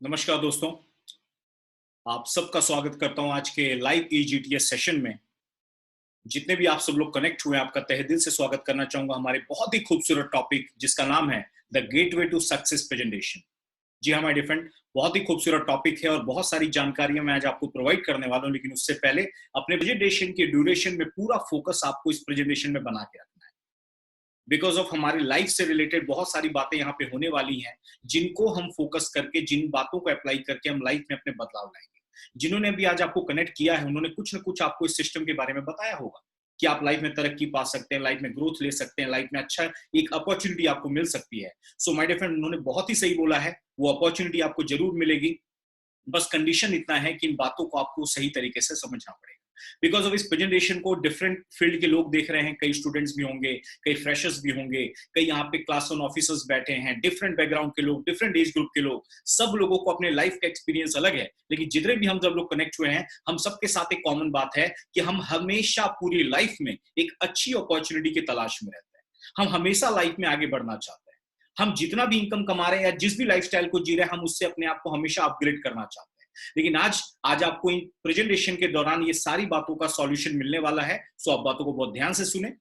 नमस्कार दोस्तों, आप सबका स्वागत करता हूं आज के लाइव ईजीटीएस सेशन में। जितने भी आप सब लोग कनेक्ट हुए हैं, आपका तहे दिल से स्वागत करना चाहूंगा हमारे बहुत ही खूबसूरत टॉपिक जिसका नाम है the gateway to success presentation. जी हाँ माय डियर फ्रेंड, बहुत ही खूबसूरत टॉपिक है और बहुत सारी जानकारियां मैं आज आपको प्रोवाइड करने वाला हूं, लेकिन उससे पहले अपने प्रेजेंटेशन के ड्यूरेशन में पूरा फोकस आपको इस प्रेजेंटेशन में बना के रखना है। बिकॉज ऑफ हमारी लाइफ से रिलेटेड बहुत सारी बातें यहाँ पे होने वाली हैं, जिनको हम फोकस करके, जिन बातों को अप्लाई करके हम लाइफ में अपने बदलाव लाएंगे। जिन्होंने भी आज आपको कनेक्ट किया है, उन्होंने कुछ ना कुछ आपको इस सिस्टम के बारे में बताया होगा कि आप लाइफ में तरक्की पा सकते हैं, लाइफ में ग्रोथ ले सकते हैं, लाइफ में अच्छा एक अपॉर्चुनिटी आपको मिल सकती है। सो माय डियर फ्रेंड, उन्होंने बहुत ही सही बोला है, वो अपॉर्चुनिटी आपको जरूर मिलेगी। बस कंडीशन इतना है कि इन बातों को आपको सही तरीके से समझना पड़ेगा। बिकॉज ऑफ इस प्रेजेंटेशन को डिफरेंट फील्ड के लोग देख रहे हैं, कई स्टूडेंट्स भी होंगे, कई फ्रेशर्स भी होंगे, कई यहाँ पे क्लास वन ऑफिसर्स बैठे हैं, डिफरेंट बैकग्राउंड के लोग, डिफरेंट एज ग्रुप के लोग। सब लोगों को अपने लाइफ का एक्सपीरियंस अलग है, लेकिन जितने भी हम सब लोग कनेक्ट हुए हैं, हम सबके साथ एक कॉमन बात है कि हम हमेशा पूरी लाइफ में एक अच्छी अपॉर्चुनिटी की तलाश में रहते हैं। हम हमेशा लाइफ में आगे बढ़ना चाहते हैं। हम जितना भी इनकम कमा रहे हैं या जिस भी लाइफस्टाइल को जी रहे हैं, हम उससे अपने आप को हमेशा अपग्रेड करना चाहते हैं। लेकिन आज आज आपको इन प्रेजेंटेशन के दौरान ये सारी बातों का सॉल्यूशन मिलने वाला है। सो आप बातों को बहुत ध्यान से सुने।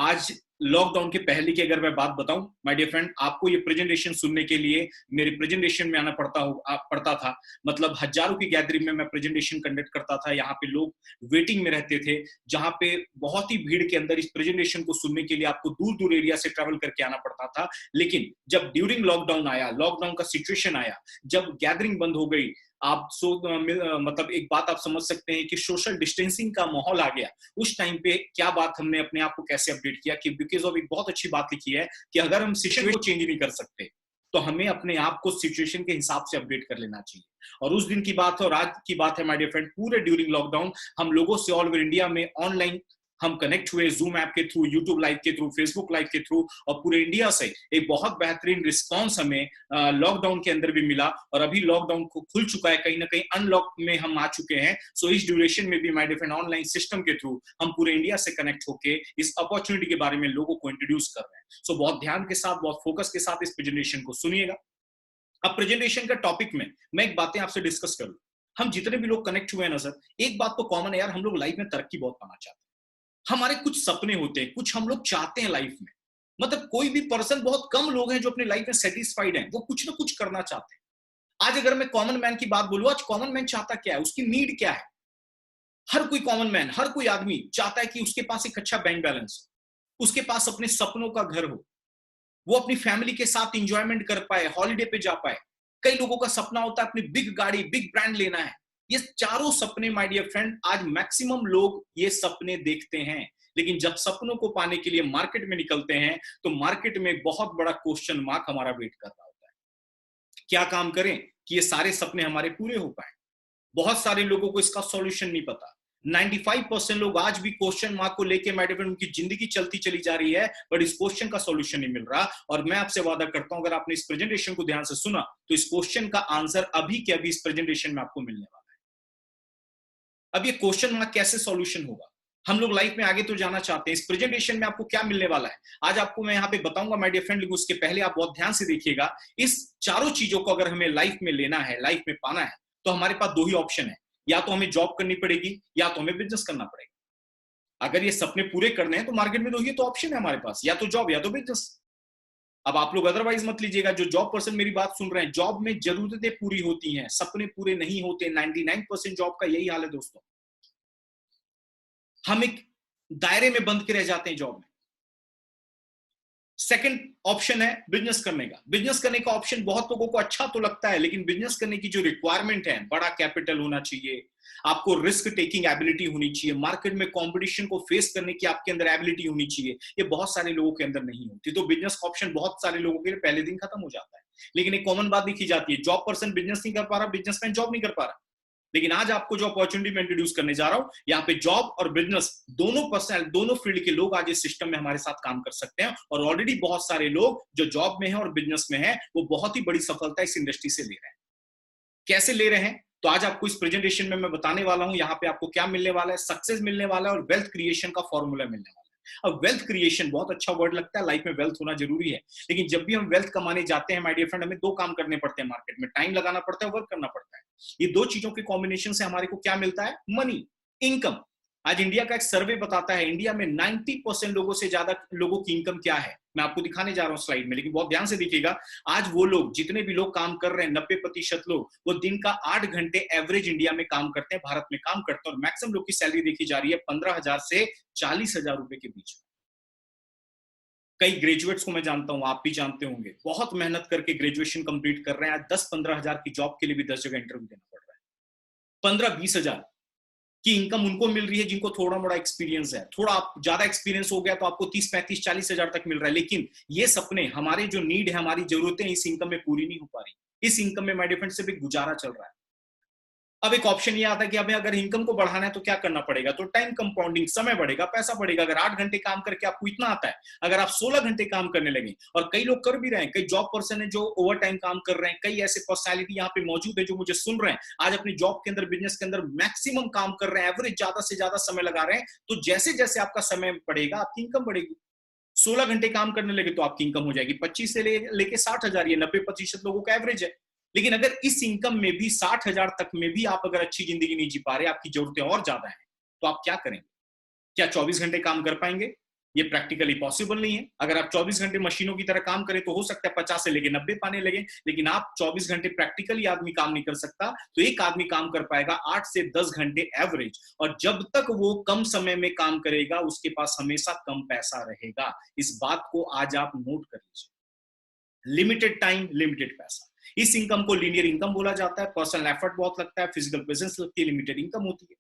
आज लॉकडाउन के पहले की अगर मैं बात बताऊं माय डियर फ्रेंड, आपको ये प्रेजेंटेशन सुनने के लिए मेरे प्रेजेंटेशन में आना पड़ता था। मतलब हजारों की गैदरिंग में मैं प्रेजेंटेशन कंडक्ट करता था। यहाँ पे लोग वेटिंग में रहते थे, जहां पे बहुत ही भीड़ के अंदर इस प्रेजेंटेशन को सुनने के लिए आपको दूर दूर एरिया से ट्रैवल करके आना पड़ता था। लेकिन जब ड्यूरिंग लॉकडाउन आया, लॉकडाउन का सिचुएशन आया, जब गैदरिंग बंद हो गई, आप मतलब एक बात आप समझ सकते हैं कि सोशल डिस्टेंसिंग का माहौल आ गया। उस टाइम पे क्या बात, हमने अपने आप को कैसे अपडेट किया कि बिकॉज ऑफ एक बहुत अच्छी बात लिखी है कि अगर हम सिचुएशन को चेंज नहीं कर सकते तो हमें अपने आप को सिचुएशन के हिसाब से अपडेट कर लेना चाहिए। और उस दिन की बात है और आज की बात है माय डियर फ्रेंड, पूरे ड्यूरिंग लॉकडाउन हम लोगों से ऑल ओवर इंडिया में ऑनलाइन हम कनेक्ट हुए, जूम ऐप के थ्रू, यूट्यूब लाइव के थ्रू, फेसबुक लाइव के थ्रू, और पूरे इंडिया से एक बहुत बेहतरीन रिस्पांस हमें लॉकडाउन के अंदर भी मिला। और अभी लॉकडाउन को खुल चुका है, कहीं ना कहीं अनलॉक में हम आ चुके हैं। सो इस ड्यूरेशन में भी माय डिफरेंट ऑनलाइन सिस्टम के थ्रू हम पूरे इंडिया से कनेक्ट होके इस अपॉर्चुनिटी के बारे में लोगों को इंट्रोड्यूस कर रहे हैं। सो बहुत ध्यान के साथ, बहुत फोकस के साथ इस प्रेजेंटेशन को सुनिएगा। अब प्रेजेंटेशन का टॉपिक में मैं एक बातें आपसे डिस्कस करूं। हम जितने भी लोग कनेक्ट हुए हैं ना सर, एक बात तो कॉमन है यार, हम लोग लाइफ में तरक्की बहुत पाना चाहते हैं। हमारे कुछ सपने होते हैं, कुछ हम लोग चाहते हैं लाइफ में। मतलब कोई भी पर्सन, बहुत कम लोग हैं जो अपनी लाइफ में सेटिस्फाइड हैं, वो कुछ ना कुछ करना चाहते हैं। आज अगर मैं कॉमन मैन की बात बोलूं, आज कॉमन मैन चाहता क्या है, उसकी नीड क्या है? हर कोई कॉमन मैन, हर कोई आदमी चाहता है कि उसके पास एक अच्छा बैंक बैलेंस हो, उसके पास अपने सपनों का घर हो, वो अपनी फैमिली के साथ इंजॉयमेंट कर पाए, हॉलीडे पे जा पाए। कई लोगों का सपना होता है अपनी बिग गाड़ी, बिग ब्रांड लेना है। ये चारों सपने माय डियर फ्रेंड, आज मैक्सिमम लोग ये सपने देखते हैं, लेकिन जब सपनों को पाने के लिए मार्केट में निकलते हैं तो मार्केट में बहुत बड़ा क्वेश्चन मार्क हमारा वेट कर रहा होता है। क्या काम करें कि ये सारे सपने हमारे पूरे हो पाए? बहुत सारे लोगों को इसका सॉल्यूशन नहीं पता। 95% लोग आज भी क्वेश्चन मार्क को लेके मैडम उनकी जिंदगी चलती चली जा रही है, बट इस क्वेश्चन का सॉल्यूशन नहीं मिल रहा। और मैं आपसे वादा करता हूं, अगर आपने इस प्रेजेंटेशन को ध्यान से सुना तो इस क्वेश्चन का आंसर अभी के अभी इस प्रेजेंटेशन में आपको मिलने वाला है। अब ये क्वेश्चन मार्क कैसे सॉल्यूशन होगा? हम लोग लाइफ में आगे तो जाना चाहते हैं। इस प्रेजेंटेशन में आपको क्या मिलने वाला है आज आपको मैं यहाँ पे बताऊंगा माय डियर फ्रेंड, लेकिन उसके पहले आप बहुत ध्यान से देखिएगा। इस चारों चीजों को अगर हमें लाइफ में लेना है, लाइफ में पाना है, तो हमारे पास दो ही ऑप्शन है। या तो हमें जॉब करनी पड़ेगी या तो हमें बिजनेस करना पड़ेगा। अगर ये सपने पूरे करने हैं तो मार्केट में दो ही तो ऑप्शन है हमारे पास, या तो जॉब या तो बिजनेस। अब आप लोग अदरवाइज मत लीजिएगा। जो जॉब पर्सन मेरी बात सुन रहे हैं, जॉब में जरूरतें पूरी होती हैं, सपने पूरे नहीं होते। 99% जॉब का यही हाल है दोस्तों। हम एक दायरे में बंद के रह जाते हैं जॉब में। सेकंड ऑप्शन है बिजनेस करने का। बिजनेस करने का ऑप्शन बहुत लोगों को अच्छा तो लगता है, लेकिन बिजनेस करने की जो रिक्वायरमेंट है, बड़ा कैपिटल होना चाहिए, आपको रिस्क टेकिंग एबिलिटी होनी चाहिए, मार्केट में कंपटीशन को फेस करने की आपके अंदर एबिलिटी होनी चाहिए। ये बहुत सारे लोगों के अंदर नहीं होती। तो बिजनेस का ऑप्शन बहुत सारे लोगों के लिए पहले दिन खत्म हो जाता है। लेकिन एक कॉमन बात देखी जाती है, जॉब पर्सन बिजनेस नहीं कर पा रहा, बिजनेसमैन जॉब नहीं कर पा रहा। लेकिन आज आपको जो अपॉर्चुनिटी मैं इंट्रोड्यूस करने जा रहा हूं, यहाँ पे जॉब और बिजनेस दोनों पर्सन, दोनों फील्ड के लोग आज इस सिस्टम में हमारे साथ काम कर सकते हैं। और ऑलरेडी बहुत सारे लोग जो जॉब में हैं और बिजनेस में हैं, वो बहुत ही बड़ी सफलता इस इंडस्ट्री से ले रहे हैं। कैसे ले रहे हैं तो आज आपको इस प्रेजेंटेशन में मैं बताने वाला हूं। यहाँ पे आपको क्या मिलने वाला है, सक्सेस मिलने वाला है और वेल्थ क्रिएशन का फॉर्मूला मिलने वाला है। अब वेल्थ क्रिएशन बहुत अच्छा वर्ड लगता है, लाइफ में वेल्थ होना जरूरी है, लेकिन जब भी हम वेल्थ कमाने जाते हैं माय डियर फ्रेंड, हमें दो काम करने पड़ते हैं मार्केट में, टाइम लगाना पड़ता है, वर्क करना पड़ता है। ये दो चीजों के कॉम्बिनेशन से हमारे को क्या मिलता है? Money, income. आज इंडिया का एक सर्वे बताता है इंडिया में 90% लोगों से ज्यादा लोगों की इनकम क्या है। मैं आपको दिखाने जा रहा हूं स्लाइड में, लेकिन बहुत ध्यान से देखिएगा। आज वो लोग, जितने भी लोग काम कर रहे हैं, 90% लोग, वो दिन का 8 घंटे एवरेज इंडिया में काम करते हैं, भारत में काम करते हैं, और मैक्सिमम लोग की सैलरी देखी जा रही है 15,000 से 40,000 रुपए के बीच में। कई ग्रेजुएट्स को मैं जानता हूं, आप भी जानते होंगे, बहुत मेहनत करके ग्रेजुएशन कंप्लीट कर रहे हैं, आज 10-15 हजार की जॉब के लिए भी 10 जगह इंटरव्यू देना पड़ रहा है। 15-20 हजार की इनकम उनको मिल रही है जिनको थोड़ा मोड़ा एक्सपीरियंस है। थोड़ा आप ज्यादा एक्सपीरियंस हो गया तो आपको 30-35-40 हजार तक मिल रहा है, लेकिन ये सपने, हमारे जो नीड है, हमारी जरूरतें इस इनकम में पूरी नहीं हो पा रही। इस इनकम में माय डियर फ्रेंड सिर्फ एक गुजारा चल रहा है। अब एक ऑप्शन ये आता है कि हमें अगर इनकम को बढ़ाना है तो क्या करना पड़ेगा? तो टाइम कंपाउंडिंग, समय बढ़ेगा, पैसा बढ़ेगा। अगर 8 घंटे काम करके आपको इतना आता है, अगर आप 16 घंटे काम करने लगे, और कई लोग कर भी रहे हैं, कई जॉब पर्सन है जो ओवर टाइम काम कर रहे हैं, कई ऐसे पर्सनैलिटी यहाँ पे मौजूद है जो मुझे सुन रहे हैं, आज अपनी जॉब के अंदर, बिजनेस के अंदर मैक्सिमम काम कर रहे हैं, एवरेज ज्यादा से ज्यादा समय लगा रहे हैं। तो जैसे जैसे आपका समय बढ़ेगा, आपकी इनकम बढ़ेगी। 16 घंटे काम करने लगे तो आपकी इनकम हो जाएगी 25 से लेके 60,000। ये 90% लोगों का एवरेज है। लेकिन अगर इस इनकम में भी 60,000 तक में भी आप अगर अच्छी जिंदगी नहीं जी पा रहे, आपकी जरूरतें और ज्यादा हैं, तो आप क्या करेंगे? क्या 24 घंटे काम कर पाएंगे? ये प्रैक्टिकली पॉसिबल नहीं है। अगर आप 24 घंटे मशीनों की तरह काम करें तो हो सकता है 50 से लेके 90 पाने लगे, लेकिन आप 24 घंटे प्रैक्टिकली आदमी काम नहीं कर सकता। तो एक आदमी काम कर पाएगा 8 से 10 घंटे एवरेज, और जब तक वो कम समय में काम करेगा, उसके पास हमेशा कम पैसा रहेगा। इस बात को आज आप नोट कर लीजिए। लिमिटेड टाइम, लिमिटेड पैसा। इस इनकम को लीनियर इनकम बोला जाता है। पर्सनल एफर्ट बहुत लगता है, फिजिकल प्रेजेंस लगती है, लिमिटेड इनकम होती है।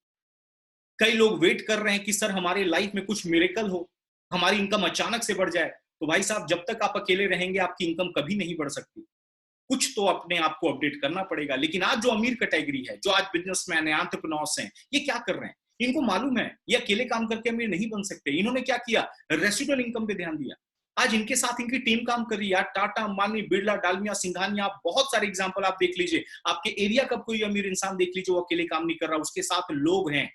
कई लोग वेट कर रहे हैं कि सर हमारे लाइफ में कुछ मिरेकल हो, हमारी इनकम अचानक से बढ़ जाए। तो भाई साहब, जब तक आप अकेले रहेंगे, आपकी इनकम कभी नहीं बढ़ सकती। कुछ तो अपने आप को अपडेट करना पड़ेगा। लेकिन आज जो अमीर कैटेगरी है, जो आज बिजनेसमैन है, एंटरप्रेन्योर्स हैं, ये क्या कर रहे हैं? इनको मालूम है ये अकेले काम करके अमीर नहीं बन सकते। इन्होंने क्या किया? रेसिडुअल इनकम पे ध्यान दिया। आज इनके साथ इनकी टीम काम कर रही है। टाटा, अंबानी, बिरला, डालमिया, सिंघानिया, आप बहुत सारे एग्जांपल आप देख लीजिए। आपके एरिया का कोई अमीर इंसान देख लीजिए, वो अकेले काम नहीं कर रहा, उसके साथ लोग हैं,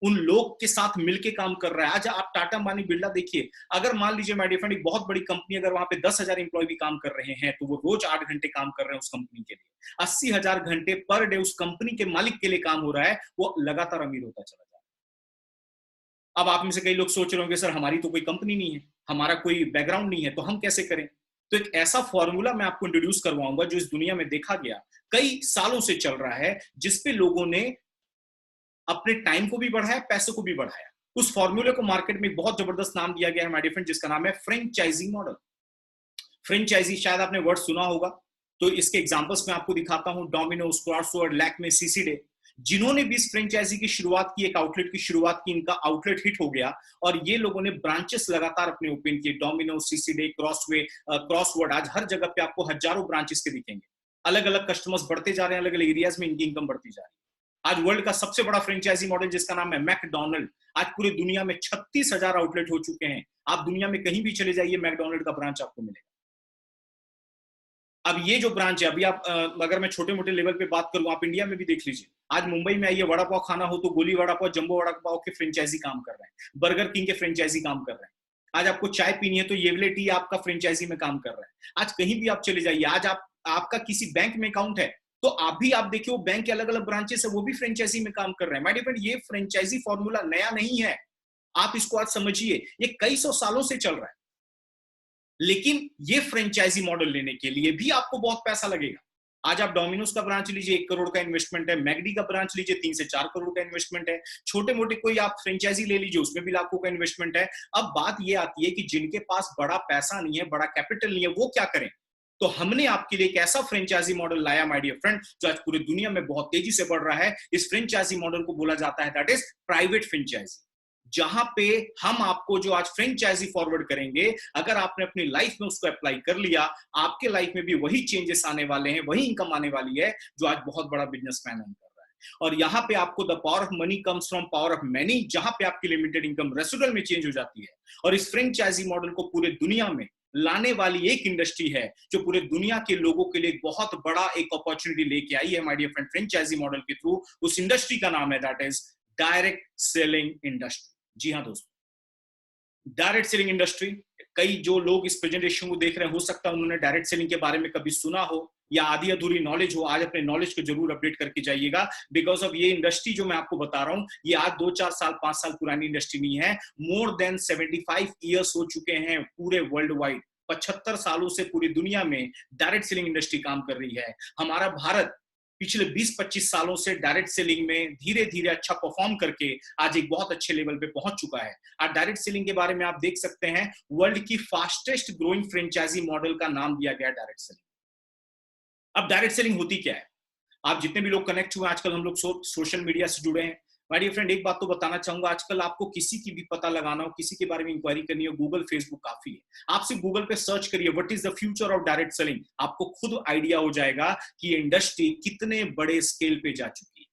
उन लोग के साथ मिलके काम कर रहा है। आज आप टाटा, अंबानी, बिरला देखिए, अगर मान लीजिए माय डियर फ्रेंड, एक बहुत बड़ी कंपनी, अगर वहां पे 10,000 इंप्लॉय भी काम कर रहे हैं, तो वो रोज 8 घंटे काम कर रहे हैं उस कंपनी के लिए। 80,000 घंटे पर डे उस कंपनी के मालिक के लिए काम हो रहा है। वो लगातार अमीर होता चला जा रहा है। अब आप में से कई लोग सोच रहे होंगे, सर हमारी तो कोई कंपनी नहीं है, हमारा कोई बैकग्राउंड नहीं है, तो हम कैसे करें? तो एक ऐसा फॉर्मूला मैं आपको इंट्रोड्यूस करवाऊंगा जो इस दुनिया में देखा गया, कई सालों से चल रहा है, जिसपे लोगों ने अपने टाइम को भी बढ़ाया, पैसे को भी बढ़ाया। उस फॉर्मूले को मार्केट में बहुत जबरदस्त नाम दिया गया है माय डियर फ्रेंड, जिसका नाम है फ्रेंचाइजी मॉडल। फ्रेंचाइजी, शायद आपने वर्ड सुना होगा। तो इसके एग्जांपल्स मैं आपको दिखाता हूं। डोमिनोज, क्रॉसवर्ड, लैक्मे, सीसीडे, जिन्होंने भी इस फ्रेंचाइजी की शुरुआत की, एक आउटलेट की शुरुआत की, इनका आउटलेट हिट हो गया, और ये लोगों ने ब्रांचेस लगातार अपने ओपन किए। डोमिनोज, सीसीडे, क्रॉसवर्ड, आज हर जगह पे आपको हजारों ब्रांचेस के दिखेंगे। अलग अलग कस्टमर्स बढ़ते जा रहे हैं, अलग अलग एरियाज में इनकी इनकम बढ़ती जा रही है। आज वर्ल्ड का सबसे बड़ा फ्रेंचाइजी मॉडल, जिसका नाम है मैकडोनल्ड, आज पूरी दुनिया में 36,000 आउटलेट हो चुके हैं। आप दुनिया में कहीं भी चले जाइए, मैकडोनल्ड का ब्रांच आपको मिलेगा। अब ये जो ब्रांच है, अभी आप अगर मैं छोटे मोटे लेवल पे बात करूं, आप इंडिया में भी देख लीजिए। आज मुंबई में आइए, वड़ा पाव खाना हो तो गोली वड़ा पाव, जंबो वड़ा पाव के फ्रेंचाइजी काम कर रहे हैं, बर्गर किंग के फ्रेंचाइजी काम कर रहे हैं। आज आपको चाय पीनी है तो येवले टी आपका फ्रेंचाइजी में काम कर रहा है। आज कहीं भी आप चले जाइए, आज आपका किसी बैंक में अकाउंट है तो आप देखिए, वो बैंक के अलग अलग ब्रांचेस है, वो भी फ्रेंचाइजी में काम कर रहे हैं। माय डियर फ्रेंड, ये फ्रेंचाइजी फॉर्मूला नया नहीं है, आप इसको आज समझिए, ये कई सौ सालों से चल रहा है। लेकिन ये फ्रेंचाइजी मॉडल लेने के लिए भी आपको बहुत पैसा लगेगा। आज आप डोमिनोज का ब्रांच लीजिए, 1 करोड़ का इन्वेस्टमेंट है। मैगडी का ब्रांच लीजिए, 3 से 4 करोड़ का इन्वेस्टमेंट है। छोटे मोटे कोई आप फ्रेंचाइजी ले लीजिए, उसमें भी लाखों का इन्वेस्टमेंट है। अब बात ये आती है कि जिनके पास बड़ा पैसा नहीं है, बड़ा कैपिटल नहीं है, वो क्या करें? तो हमने आपके लिए एक ऐसा फ्रेंचाइजी मॉडल लाया माय डियर फ्रेंड, जो आज पूरी दुनिया में बहुत तेजी से बढ़ रहा है। इस फ्रेंचाइजी मॉडल को बोला जाता है दैट इज प्राइवेट फ्रेंचाइजी, जहां पे हम आपको जो आज फ्रेंचाइजी फॉरवर्ड करेंगे, अगर आपने अपनी लाइफ में उसको अप्लाई कर लिया, आपके लाइफ में भी वही चेंजेस आने वाले हैं, वही इनकम आने वाली है जो आज बहुत बड़ा बिजनेसमैन कर रहा है। और यहाँ पे आपको the power of money comes from power of many, जहां पे आपकी लिमिटेड इनकम रेसिडुअल में चेंज हो जाती है। और इस फ्रेंचाइजी मॉडल को पूरे दुनिया में लाने वाली एक इंडस्ट्री है जो पूरे दुनिया के लोगों के लिए बहुत बड़ा एक अपॉर्चुनिटी लेके आई है my dear friend, franchise model के थ्रू। उस इंडस्ट्री का नाम है that is direct selling industry. जी हाँ दोस्तों, डायरेक्ट सेलिंग इंडस्ट्री, कई जो लोग इस प्रेजेंटेशन को देख रहे हैं हो सकता है उन्होंने डायरेक्ट सेलिंग के बारे में कभी सुना हो या आधी अधूरी नॉलेज हो। आज अपने नॉलेज को जरूर अपडेट करके जाइएगा, बिकॉज ऑफ ये इंडस्ट्री जो मैं आपको बता रहा हूं ये आज 2-4 साल 5 साल पुरानी इंडस्ट्री नहीं है। मोर देन 75 ईयर्स हो चुके हैं पूरे वर्ल्ड वाइड। 75 सालों से पूरी दुनिया में डायरेक्ट सेलिंग इंडस्ट्री काम कर रही है। हमारा भारत पिछले 20-25 सालों से डायरेक्ट सेलिंग में धीरे धीरे अच्छा परफॉर्म करके आज एक बहुत अच्छे लेवल पे पहुंच चुका है। आज डायरेक्ट सेलिंग के बारे में आप देख सकते हैं वर्ल्ड की फास्टेस्ट ग्रोइंग फ्रेंचाइजी मॉडल का नाम दिया गया डायरेक्ट सेलिंग। अब डायरेक्ट सेलिंग होती क्या है? आप जितने भी लोग कनेक्ट हुए आजकल हम लोग सोशल मीडिया से जुड़े हैं। माय डियर फ्रेंड, एक बात तो बताना चाहूंगा, आजकल आपको किसी की भी पता लगाना हो, किसी के बारे में इंक्वायरी करनी हो, गूगल फेसबुक काफी है। आप सिर्फ गूगल पे सर्च करिए what is the future of direct selling, आपको खुद आइडिया हो जाएगा कि ये इंडस्ट्री कितने बड़े स्केल पे जा चुकी है।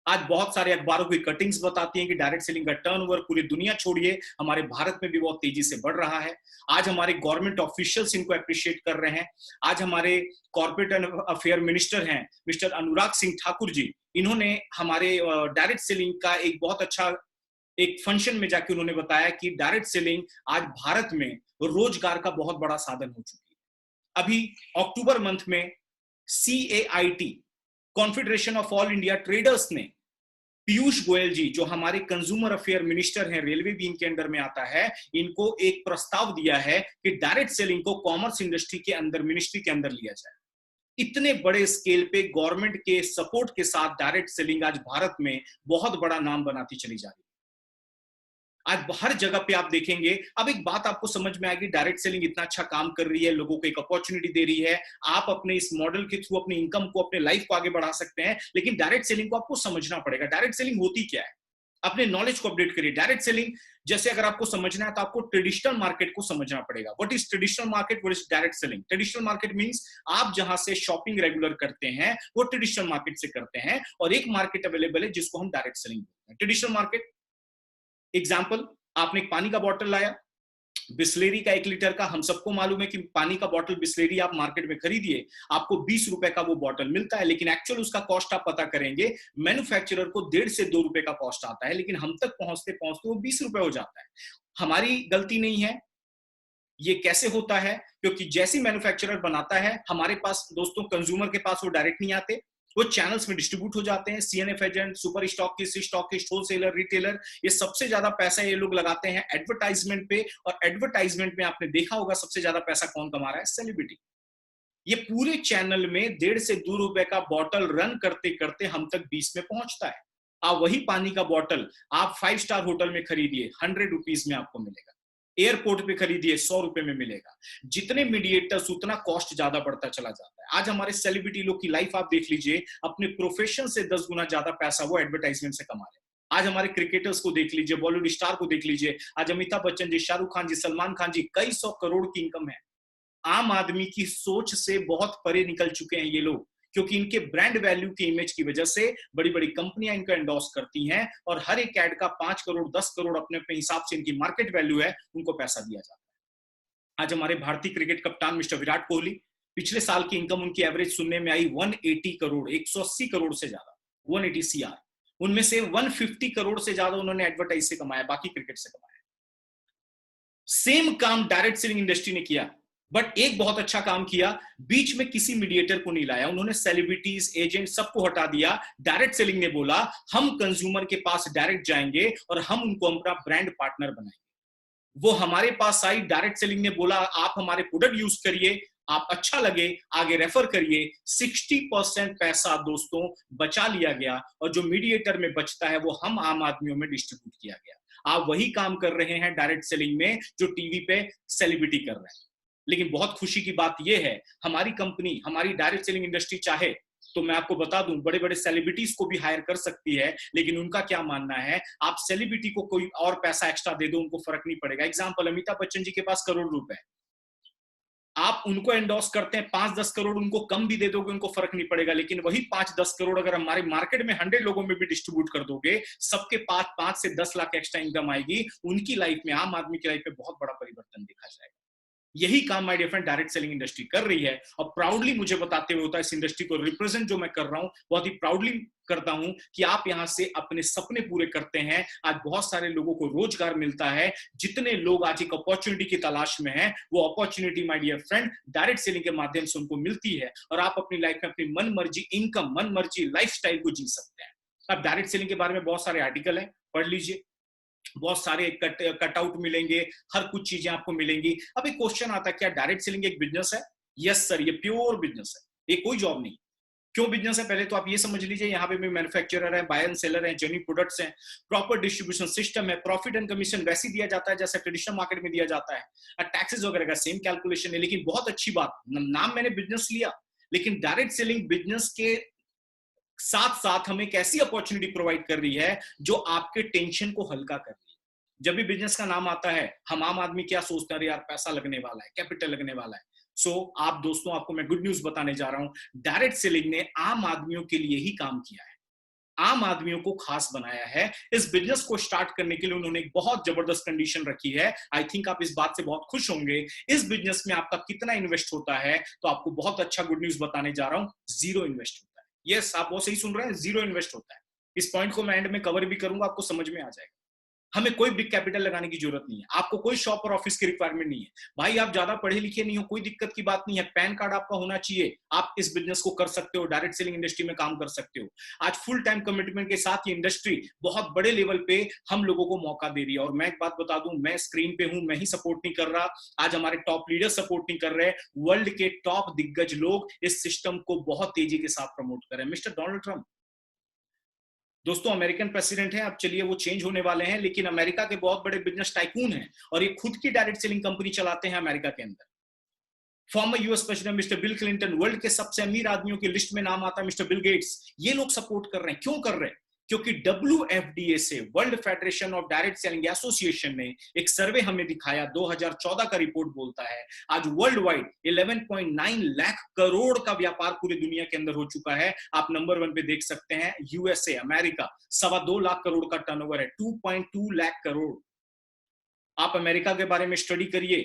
आज बहुत सारे अखबारों की कटिंग्स बताती हैं कि डायरेक्ट सेलिंग का टर्नओवर पूरी दुनिया छोड़िए हमारे भारत में भी बहुत तेजी से बढ़ रहा है। आज हमारे गवर्नमेंट ऑफिशियल्स इनको अप्रिशिएट कर रहे हैं। आज हमारे कॉर्पोरेट अफेयर मिनिस्टर हैं मिस्टर अनुराग सिंह ठाकुर जी, इन्होंने हमारे डायरेक्ट सेलिंग का एक बहुत अच्छा एक फंक्शन में जाके उन्होंने बताया कि डायरेक्ट सेलिंग आज भारत में रोजगार का बहुत बड़ा साधन हो चुकी है। अभी अक्टूबर मंथ में CAIT, confederation of all India traders ने पीयूष गोयल जी जो हमारे कंज्यूमर अफेयर मिनिस्टर हैं, रेलवे भी इनके अंडर में आता है, इनको एक प्रस्ताव दिया है कि डायरेक्ट सेलिंग को कॉमर्स इंडस्ट्री के अंदर, मिनिस्ट्री के अंदर लिया जाए। इतने बड़े स्केल पे गवर्नमेंट के सपोर्ट के साथ डायरेक्ट सेलिंग आज भारत में बहुत बड़ा नाम बनाती चली जा रही है। आज हर जगह पे आप देखेंगे। अब एक बात आपको समझ में आएगी, डायरेक्ट सेलिंग इतना अच्छा काम कर रही है, लोगों को एक अपॉर्चुनिटी दे रही है, आप अपने इस मॉडल के थ्रू अपनी इनकम को, अपने लाइफ को आगे बढ़ा सकते हैं। लेकिन डायरेक्ट सेलिंग को आपको समझना पड़ेगा। डायरेक्ट सेलिंग होती क्या है, अपने नॉलेज को अपडेट करिए। डायरेक्ट सेलिंग जैसे अगर आपको समझना है तो आपको ट्रेडिशनल मार्केट को समझना पड़ेगा। What is traditional market, what is direct selling? Traditional market means आप जहां से शॉपिंग रेगुलर करते हैं वो ट्रेडिशनल मार्केट से करते हैं, और एक मार्केट अवेलेबल है जिसको हम डायरेक्ट सेलिंग बोलते हैं। ट्रेडिशनल मार्केट, एग्जाम्पल, आपने एक पानी का बॉटल लाया, बिस्लेरी का 1 लीटर का, हम सबको मालूम है कि पानी का बॉटल बिस्लेरी आप मार्केट में खरीदिए आपको 20 रुपए का वो बॉटल मिलता है, लेकिन एक्चुअल उसका कॉस्ट आप पता करेंगे मैन्युफैक्चरर को 1.5 से 2 रुपए का कॉस्ट आता है, लेकिन हम तक पहुंचते पहुंचते वो 20 रुपए हो जाता है। हमारी गलती नहीं है। ये कैसे होता है? क्योंकि जैसी मैन्युफैक्चरर बनाता है हमारे पास दोस्तों, कंज्यूमर के पास वो डायरेक्ट नहीं आते, वो चैनल्स में डिस्ट्रीब्यूट हो जाते हैं। CNF agent, super stockist, wholesaler, retailer, ये सबसे ज्यादा पैसा ये लोग लगाते हैं एडवर्टाइजमेंट पे। और एडवर्टाइजमेंट में आपने देखा होगा सबसे ज्यादा पैसा कौन कमा रहा है? सेलिब्रिटी। ये पूरे चैनल में 1.5 से 2 रुपए का बॉटल रन करते करते हम तक 20 में पहुंचता है। आप वही पानी का बॉटल आप 5 स्टार होटल में खरीदिए 100 रुपीज में आपको मिलेगा, एयरपोर्ट पे खरीदिए 100 रुपए में मिलेगा। जितने मीडिएटर्स उतना कॉस्ट ज्यादा बढ़ता चला जाता है। आज हमारे सेलिब्रिटी लोग की लाइफ आप देख लीजिए, अपने प्रोफेशन से 10 गुना ज्यादा पैसा वो एडवर्टाइजमेंट से कमा रहे हैं। आज हमारे क्रिकेटर्स को देख लीजिए, बॉलीवुड स्टार को देख लीजिए, आज अमिताभ बच्चन जी, शाहरुख खान जी, सलमान खान जी, कई 100 करोड़ की इनकम है। आम आदमी की सोच से बहुत परे निकल चुके हैं ये लोग, क्योंकि इनके ब्रांड वैल्यू की इमेज की वजह से बड़ी बड़ी कंपनियां इनको एंडोर्स करती हैं, और हर एक ऐड का 5 करोड़ 10 करोड़ अपने अपने हिसाब से इनकी मार्केट वैल्यू है, उनको पैसा दिया जाता है। आज हमारे भारतीय क्रिकेट कप्तान मिस्टर विराट कोहली, पिछले साल की इनकम उनकी एवरेज सुनने में आई 180 करोड़, 180 करोड़ से ज्यादा, 180 CR। उनमें से 150 करोड़ से ज्यादा उन्होंने एडवर्टाइज से कमाया, बाकी क्रिकेट से कमाया। सेम काम डायरेक्ट सेलिंग इंडस्ट्री ने किया, बट एक बहुत अच्छा काम किया, बीच में किसी मीडिएटर को नहीं लाया। उन्होंने सेलिब्रिटीज, एजेंट सबको हटा दिया। डायरेक्ट सेलिंग ने बोला हम कंज्यूमर के पास डायरेक्ट जाएंगे और हम उनको अपना ब्रांड पार्टनर बनाएंगे। वो हमारे पास आई, डायरेक्ट सेलिंग ने बोला आप हमारे प्रोडक्ट यूज करिए, आप अच्छा लगे आगे रेफर करिए। 60% पैसा दोस्तों बचा लिया गया, और जो मीडिएटर में बचता है वो हम आम आदमियों में डिस्ट्रीब्यूट किया गया। आप वही काम कर रहे हैं डायरेक्ट सेलिंग में जो टीवी पे सेलिब्रिटी कर रहे हैं। लेकिन बहुत खुशी की बात यह है, हमारी कंपनी, हमारी डायरेक्ट सेलिंग इंडस्ट्री चाहे तो मैं आपको बता दूं बड़े बड़े सेलिब्रिटीज को भी हायर कर सकती है, लेकिन उनका क्या मानना है, आप सेलिब्रिटी को कोई और पैसा एक्स्ट्रा दे दो उनको फर्क नहीं पड़ेगा। एग्जांपल, अमिताभ बच्चन जी के पास करोड़ रुपए, आप उनको एंडोर्स करते हैं, 5-10 करोड़ उनको कम भी दे दोगे उनको फर्क नहीं पड़ेगा। लेकिन वही 5-10 करोड़ अगर हमारे मार्केट में 100 लोगों में भी डिस्ट्रीब्यूट कर दोगे, सबके पास 5 से 10 लाख एक्स्ट्रा इनकम आएगी, उनकी लाइफ में, आम आदमी की लाइफ में बहुत बड़ा परिवर्तन देखा जाएगा। यही काम my dear friend direct selling industry कर रही है, और प्राउडली मुझे बताते हुए होता है, इस इंडस्ट्री को रिप्रेजेंट जो मैं कर रहा हूं बहुत ही प्राउडली करता हूं कि आप यहां से अपने सपने पूरे करते हैं। आज बहुत सारे लोगों को रोजगार मिलता है। जितने लोग आज एक अपॉर्चुनिटी की तलाश में हैं, वो opportunity my dear friend direct selling के माध्यम से उनको मिलती है, और आप अपनी लाइफ में अपनी मन मर्जी इनकम, मन मर्जी लाइफस्टाइल को जी सकते हैं। अब डायरेक्ट सेलिंग के बारे में बहुत सारे आर्टिकल हैं, पढ़ लीजिए, बहुत सारे कटआउट मिलेंगे, हर कुछ चीजें आपको मिलेंगी। अब एक क्वेश्चन आता है, क्या डायरेक्ट सेलिंग एक बिजनेस है? यस सर, ये प्योर बिजनेस है, ये कोई जॉब नहीं। क्यों बिजनेस है? पहले तो आप ये समझ लीजिए, यहाँ पे भी मैन्युफैक्चरर है, बायर एंड सेलर है, जेन्युइन प्रोडक्ट्स हैं, प्रॉपर डिस्ट्रीब्यूशन सिस्टम है, प्रॉफिट एंड कमीशन वैसे दिया जाता है जैसे ट्रेडिशनल मार्केट में दिया जाता है, टैक्सेस वगैरह का सेम कैलकुलेशन है। लेकिन बहुत अच्छी बात, नाम मैंने बिजनेस लिया, लेकिन डायरेक्ट सेलिंग बिजनेस के साथ साथ हमें एक ऐसी अपॉर्चुनिटी प्रोवाइड कर रही है जो आपके टेंशन को हल्का कर रही है। जब भी बिजनेस का नाम आता है, हम आम आदमी क्या सोचते हैं, अरे यार पैसा लगने वाला है, कैपिटल लगने वाला है। सो आप दोस्तों, आपको मैं गुड न्यूज बताने जा रहा हूं, डायरेक्ट सेलिंग ने आम आदमियों के लिए ही काम किया है, आम आदमियों को खास बनाया है। इस बिजनेस को स्टार्ट करने के लिए उन्होंने एक बहुत जबरदस्त कंडीशन रखी है। आई थिंक आप इस बात से बहुत खुश होंगे। इस बिजनेस में आपका कितना इन्वेस्ट होता है, तो आपको बहुत अच्छा गुड न्यूज बताने जा रहा हूं, जीरो इन्वेस्ट होता है। यस, आप बहुत सही सुन रहे हैं, जीरो इन्वेस्ट होता है। इस पॉइंट को मैं एंड में कवर भी करूंगा, आपको समझ में आ जाएगा। हमें कोई बिग कैपिटल लगाने की जरूरत नहीं है, आपको कोई शॉप और ऑफिस की रिक्वायरमेंट नहीं है। भाई आप ज्यादा पढ़े लिखे नहीं हो, कोई दिक्कत की बात नहीं है, पैन कार्ड आपका होना चाहिए, आप इस बिजनेस को कर सकते हो, डायरेक्ट सेलिंग इंडस्ट्री में काम कर सकते हो। आज फुल टाइम कमिटमेंट के साथ ये इंडस्ट्री बहुत बड़े लेवल पे हम लोगों को मौका दे रही है। और मैं एक बात बता दूं, मैं स्क्रीन पे हूं, मैं ही सपोर्ट नहीं कर रहा, आज हमारे टॉप लीडर सपोर्ट नहीं कर रहे, वर्ल्ड के टॉप दिग्गज लोग इस सिस्टम को बहुत तेजी के साथ प्रमोट कर रहे हैं। मिस्टर डोनाल्ड ट्रंप दोस्तों अमेरिकन प्रेसिडेंट हैं, अब चलिए वो चेंज होने वाले हैं, लेकिन अमेरिका के बहुत बड़े बिजनेस टाइकून हैं और ये खुद की डायरेक्ट सेलिंग कंपनी चलाते हैं अमेरिका के अंदर। Former US president mister bill Clinton, world के सबसे अमीर आदमियों की लिस्ट में नाम आता है मिस्टर बिल गेट्स, ये लोग सपोर्ट कर रहे हैं। क्यों कर रहे हैं? क्योंकि WFDA से, world federation of direct selling association ने एक सर्वे हमें दिखाया, 2014 का रिपोर्ट बोलता है आज वर्ल्ड वाइड 11.9 लाख करोड़ का व्यापार पूरी दुनिया के अंदर हो चुका है। आप नंबर 1 पे देख सकते हैं यूएसए, अमेरिका, 2.25 लाख करोड़ का टर्नओवर है, 2.2 लाख करोड़। आप अमेरिका के बारे में स्टडी करिए,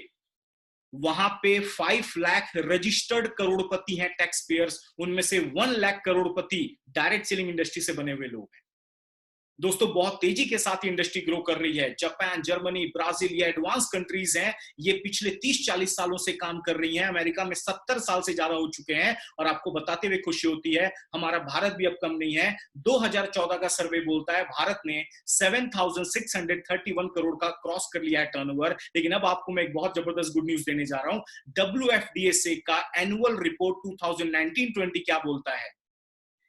वहां पे 5 लाख रजिस्टर्ड करोड़पति हैं, टैक्स पेयर्स, उनमें से 1 लाख करोड़पति डायरेक्ट सेलिंग इंडस्ट्री से बने हुए लोग हैं। दोस्तों बहुत तेजी के साथ इंडस्ट्री ग्रो कर रही है। जापान, जर्मनी, ब्राजील, ये एडवांस कंट्रीज हैं, ये पिछले 30-40 सालों से काम कर रही हैं। अमेरिका में 70 साल से ज्यादा हो चुके हैं। और आपको बताते हुए खुशी होती है, हमारा भारत भी अब कम नहीं है। 2014 का सर्वे बोलता है भारत ने 7,631 करोड़ का क्रॉस कर लिया है टर्नओवर। लेकिन अब आपको मैं एक बहुत जबरदस्त गुड न्यूज देने जा रहा हूं। WFDA का एनुअल रिपोर्ट 2019-20 क्या बोलता है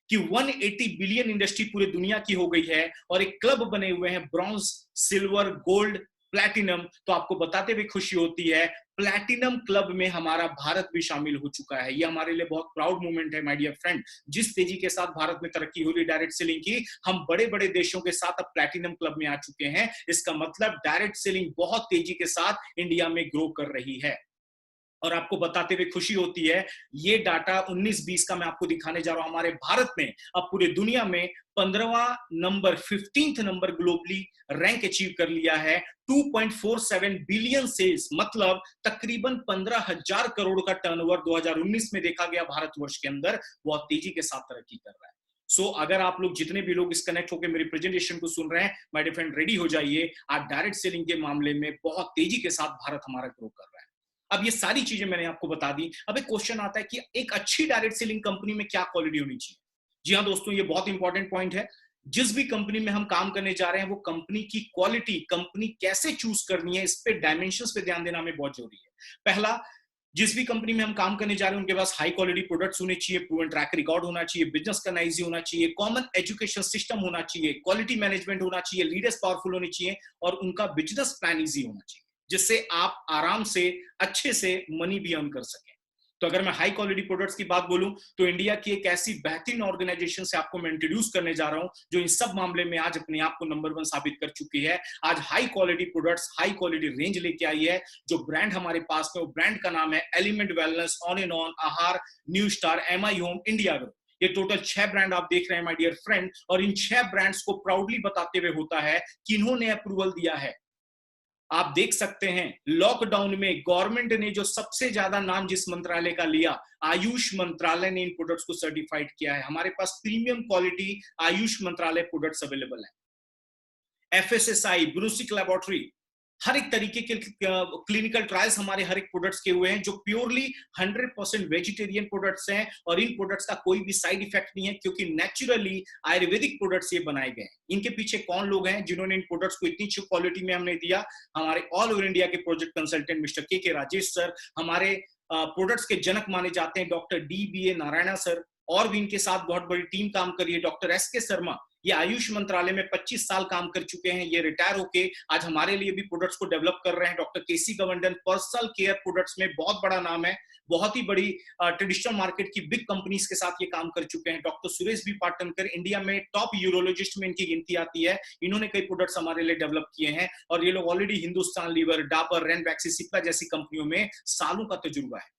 कि 180 बिलियन इंडस्ट्री पूरी दुनिया की हो गई है, और एक क्लब बने हुए हैं, ब्रॉन्ज, सिल्वर, गोल्ड, प्लैटिनम। तो आपको बताते हुए खुशी होती है, प्लैटिनम क्लब में हमारा भारत भी शामिल हो चुका है। ये हमारे लिए बहुत प्राउड मोमेंट है माय डियर फ्रेंड। जिस तेजी के साथ भारत में तरक्की हो रही डायरेक्ट सेलिंग की, हम बड़े बड़े देशों के साथ अब प्लैटिनम क्लब में आ चुके हैं। इसका मतलब डायरेक्ट सेलिंग बहुत तेजी के साथ इंडिया में ग्रो कर रही है। और आपको बताते हुए खुशी होती है, ये डाटा 19-20 का मैं आपको दिखाने जा रहा हूं। हमारे भारत ने अब पूरे दुनिया में 15वां number, 15th number globally rank achieve कर लिया है। 2.47 बिलियन सेल्स, मतलब तकरीबन 15,000 करोड़ का टर्नओवर 2019 में देखा गया भारतवर्ष के अंदर, बहुत तेजी के साथ तरक्की कर रहा है। सो अगर आप लोग, जितने भी लोग इस कनेक्ट होकर मेरी प्रेजेंटेशन को सुन रहे हैं, माय डियर फ्रेंड, रेडी हो जाइए। आज डायरेक्ट सेलिंग के मामले में बहुत तेजी के साथ भारत हमारा ग्रो कर रहा है। अब ये सारी चीजें मैंने आपको बता दी। अब एक क्वेश्चन आता है कि एक अच्छी डायरेक्ट सेलिंग कंपनी में क्या क्वालिटी होनी चाहिए। जी हाँ दोस्तों, ये बहुत इंपॉर्टेंट पॉइंट है। जिस भी कंपनी में हम काम करने जा रहे हैं, वो कंपनी की क्वालिटी, कंपनी कैसे चूज करनी है, इस पे डायमेंशंस पे ध्यान देना हमें बहुत जरूरी है। पहला, जिस भी कंपनी में हम काम करने जा रहे हैं, उनके पास हाई क्वालिटी प्रोडक्ट्स होने चाहिए, प्रूवन ट्रैक रिकॉर्ड होना चाहिए, बिजनेस का नाइजी होना चाहिए, कॉमन एजुकेशन सिस्टम होना चाहिए, क्वालिटी मैनेजमेंट होना चाहिए, लीडर्स पावरफुल होने चाहिए, और उनका बिजनेस प्लान इजी होना चाहिए, जिससे आप आराम से अच्छे से मनी भी अर्न कर सकें। तो अगर मैं हाई क्वालिटी प्रोडक्ट्स की बात बोलूं, तो इंडिया की एक ऐसी बेहतरीन ऑर्गेनाइजेशन से आपको मैं इंट्रोड्यूस करने जा रहा हूं, जो इन सब मामले में आज अपने आप को नंबर 1 साबित कर चुकी है। आज high quality products, high quality range लेके आई है। जो ब्रांड हमारे पास में, वो ब्रांड का नाम है element wellness, on and on, Aahar, new star, MI home, India grow. ये टोटल 6 ब्रांड आप देख रहे हैं माय डियर फ्रेंड। और इन 6 ब्रांड्स को प्राउडली बताते हुए होता है कि इन्होंने अप्रूवल दिया है आप देख सकते हैं लॉकडाउन में गवर्नमेंट ने जो सबसे ज्यादा नाम जिस मंत्रालय का लिया, आयुष मंत्रालय ने इन प्रोडक्ट्स को सर्टिफाइड किया है। हमारे पास प्रीमियम क्वालिटी आयुष मंत्रालय प्रोडक्ट्स अवेलेबल है। एफएसएसआई, ब्रूसिक लैबोरेटरी, हर एक तरीके के क्लिनिकल ट्रायल्स हमारे हर एक प्रोडक्ट्स के हुए हैं, जो प्योरली 100% वेजिटेरियन प्रोडक्ट्स हैं और इन प्रोडक्ट्स का कोई भी साइड इफेक्ट नहीं है, क्योंकि नेचुरली आयुर्वेदिक प्रोडक्ट्स ये बनाए गए हैं। इनके पीछे कौन लोग हैं जिन्होंने इन प्रोडक्ट्स को इतनी अच्छी क्वालिटी में हमने दिया? हमारे ऑल ओवर इंडिया के प्रोजेक्ट कंसल्टेंट मिस्टर के राजेश सर, हमारे प्रोडक्ट्स के जनक माने जाते हैं डॉक्टर DBA नारायणा सर, और भी इनके साथ बहुत बड़ी टीम काम कर रही है। डॉक्टर SK शर्मा, ये आयुष मंत्रालय में 25 साल काम कर चुके हैं, ये रिटायर होके आज हमारे लिए भी प्रोडक्ट्स को डेवलप कर रहे हैं। डॉक्टर KC गवर्नन, पर्सनल केयर प्रोडक्ट्स में बहुत बड़ा नाम है, बहुत ही बड़ी ट्रेडिशनल मार्केट की बिग कंपनीज के साथ ये काम कर चुके हैं। Doctor Suresh B Patankar, India में टॉप यूरोलॉजिस्ट में इनकी गिनती आती है, इन्होंने कई प्रोडक्ट्स हमारे लिए डेवलप किए हैं और ये लोग ऑलरेडी हिंदुस्तान लीवर, डाबर, रेनबैक्सी, सिप्ला जैसी कंपनियों में सालों का तजुर्बा है।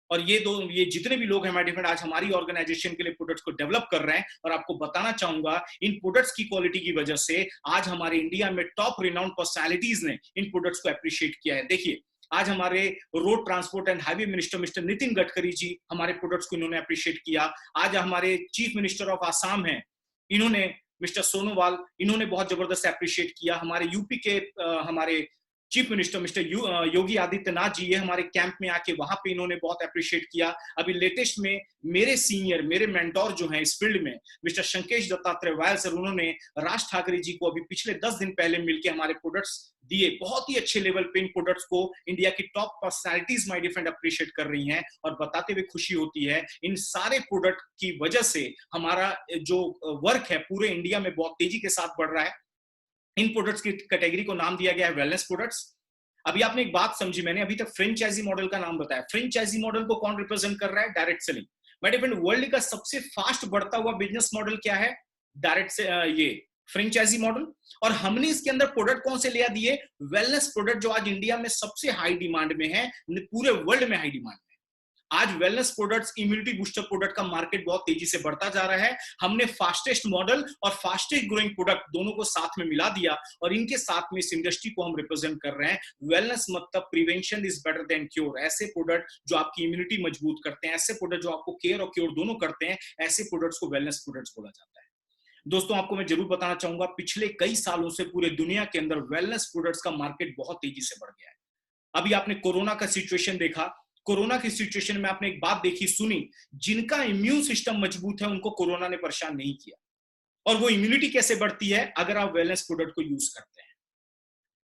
और ये जितने भी लोग हैं हमारे डिफरेंट, आज हमारी ऑर्गेनाइजेशन के लिए प्रोडक्ट्स को डेवलप कर रहे हैं। और आपको बताना चाहूंगा, इन प्रोडक्ट्स की क्वालिटी की वजह से आज हमारे इंडिया में टॉप रिनाउंड पर्सनालिटीज ने इन प्रोडक्ट्स को अप्रिशिएट किया है। देखिए, आज हमारे road transport and highway minister mister Nitin Gadkari ji, हमारे प्रोडक्ट्स को इन्होंने अप्रिशिएट किया। आज हमारे चीफ मिनिस्टर ऑफ आसाम हैं, इन्होंने मिस्टर सोनोवाल, इन्होंने बहुत जबरदस्त अप्रिशिएट किया। हमारे यूपी के हमारे chief minister mister Yogi Adityanath ji, ये हमारे कैंप में आके वहां पे इन्होंने बहुत अप्रिशिएट किया। अभी लेटेस्ट में मेरे सीनियर, मेरे मेंटोर जो हैं इस फील्ड में, मिस्टर शंकेश दत्तात्रेय वायल सर, उन्होंने राज ठाकरे जी को अभी पिछले 10 दिन पहले मिलकर हमारे प्रोडक्ट्स दिए। बहुत ही अच्छे लेवल पे इन प्रोडक्ट्स को इंडिया की top personalities my different appreciate कर रही हैं और बताते हुए खुशी होती है। इन सारे प्रोडक्ट की वजह से हमारा जो वर्क है पूरे इंडिया में बहुत तेजी के साथ बढ़ रहा है। इन प्रोडक्ट्स की कैटेगरी को नाम दिया गया है वेलनेस प्रोडक्ट्स। अभी आपने एक बात समझी, मैंने अभी तक फ्रेंचाइजी मॉडल का नाम बताया। फ्रेंचाइजी मॉडल को कौन रिप्रेजेंट कर रहा है? Direct selling. My dear friend, world का सबसे फास्ट बढ़ता हुआ बिजनेस मॉडल क्या है? डायरेक्ट से ये फ्रेंचाइजी मॉडल। और हमने इसके अंदर प्रोडक्ट कौन से लिया दिए? वेलनेस प्रोडक्ट, जो आज इंडिया में सबसे हाई डिमांड में है, पूरे वर्ल्ड में हाई डिमांड। आज wellness products, immunity booster product का मार्केट बहुत तेजी से बढ़ता जा रहा है। हमने फास्टेस्ट मॉडल और फास्टेस्ट ग्रोइंग प्रोडक्ट दोनों को साथ में मिला दिया और इनके साथ में इस इंडस्ट्री को हम रिप्रेजेंट कर रहे हैं। वेलनेस मतलब prevention is better than cure. ऐसे प्रोडक्ट जो आपकी इम्यूनिटी मजबूत करते हैं, ऐसे प्रोडक्ट जो आपको केयर और क्योर दोनों करते हैं, ऐसे प्रोडक्ट्स को वेलनेस प्रोडक्ट्स बोला जाता है। दोस्तों, आपको मैं जरूर बताना चाहूंगा, पिछले कई सालों से पूरे दुनिया के अंदर वेलनेस प्रोडक्ट्स का मार्केट बहुत तेजी से बढ़ गया है। अभी आपने कोरोना का सिचुएशन देखा, कोरोना की सिचुएशन में आपने एक बात देखी सुनी, जिनका इम्यून सिस्टम मजबूत है उनको कोरोना ने परेशान नहीं किया। और वो इम्यूनिटी कैसे बढ़ती है? अगर आप वेलनेस प्रोडक्ट को यूज करते हैं।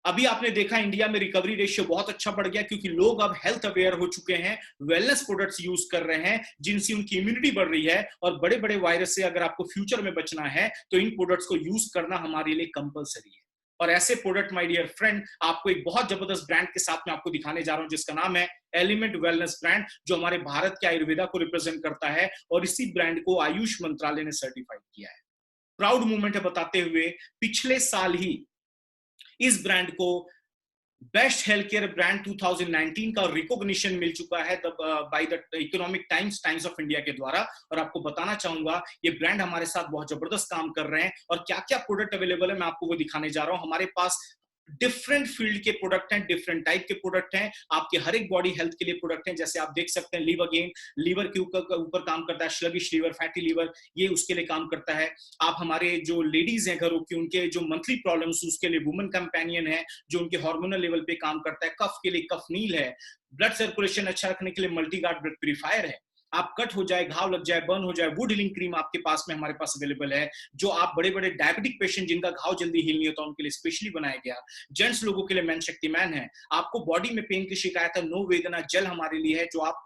अभी आपने देखा इंडिया में रिकवरी रेशियो बहुत अच्छा बढ़ गया, क्योंकि लोग अब हेल्थ अवेयर हो चुके हैं, वेलनेस प्रोडक्ट्स यूज कर रहे हैं, जिनसे उनकी इम्यूनिटी बढ़ रही है। और बड़े बड़े वायरस से अगर आपको फ्यूचर में बचना है तो इन प्रोडक्ट्स को यूज करना हमारे लिए कंपलसरी है। और ऐसे प्रोडक्ट माय डियर फ्रेंड, आपको एक बहुत जबरदस्त ब्रांड के साथ में आपको दिखाने जा रहा हूं, जिसका नाम है एलिमेंट वेलनेस ब्रांड, जो हमारे भारत के आयुर्वेदा को रिप्रेजेंट करता है और इसी ब्रांड को आयुष मंत्रालय ने सर्टिफाइड किया है। प्राउड मूवमेंट है बताते हुए, पिछले साल ही इस ब्रांड को बेस्ट हेल्थ केयर ब्रांड 2019 का रिकॉग्निशन मिल चुका है by the economic times of India के द्वारा। और आपको बताना चाहूंगा, ये ब्रांड हमारे साथ बहुत जबरदस्त काम कर रहे हैं और क्या क्या प्रोडक्ट अवेलेबल है मैं आपको वो दिखाने जा रहा हूं। हमारे पास डिफरेंट फील्ड के प्रोडक्ट हैं, डिफरेंट टाइप के प्रोडक्ट हैं, आपके हर एक बॉडी हेल्थ के लिए प्रोडक्ट हैं। जैसे आप देख सकते हैं, लीवर गेन, लीवर के ऊपर काम करता है, स्लगिश लीवर, फैटी लीवर, ये उसके लिए काम करता है। आप हमारे जो लेडीज हैं घरों की, उनके जो मंथली प्रॉब्लम्स, उसके लिए वुमेन कंपेनियन है जो उनके हार्मोनल लेवल पे काम करता है। कफ के लिए कफ नील है, ब्लड सर्कुलेशन अच्छा रखने के लिए मल्टीगार्ड ब्लड प्यूरिफायर है। आप कट हो जाए, घाव लग जाए, बर्न हो जाए, वुड हीलिंग क्रीम आपके पास में हमारे पास अवेलेबल है, जो आप बड़े बड़े डायबिटिक पेशेंट जिनका घाव जल्दी हील नहीं होता उनके लिए स्पेशली बनाया गया। जेंट्स लोगों के लिए मैन शक्तिमान है। आपको बॉडी में पेन की शिकायत है, नो वेदना जेल हमारे लिए है, जो आप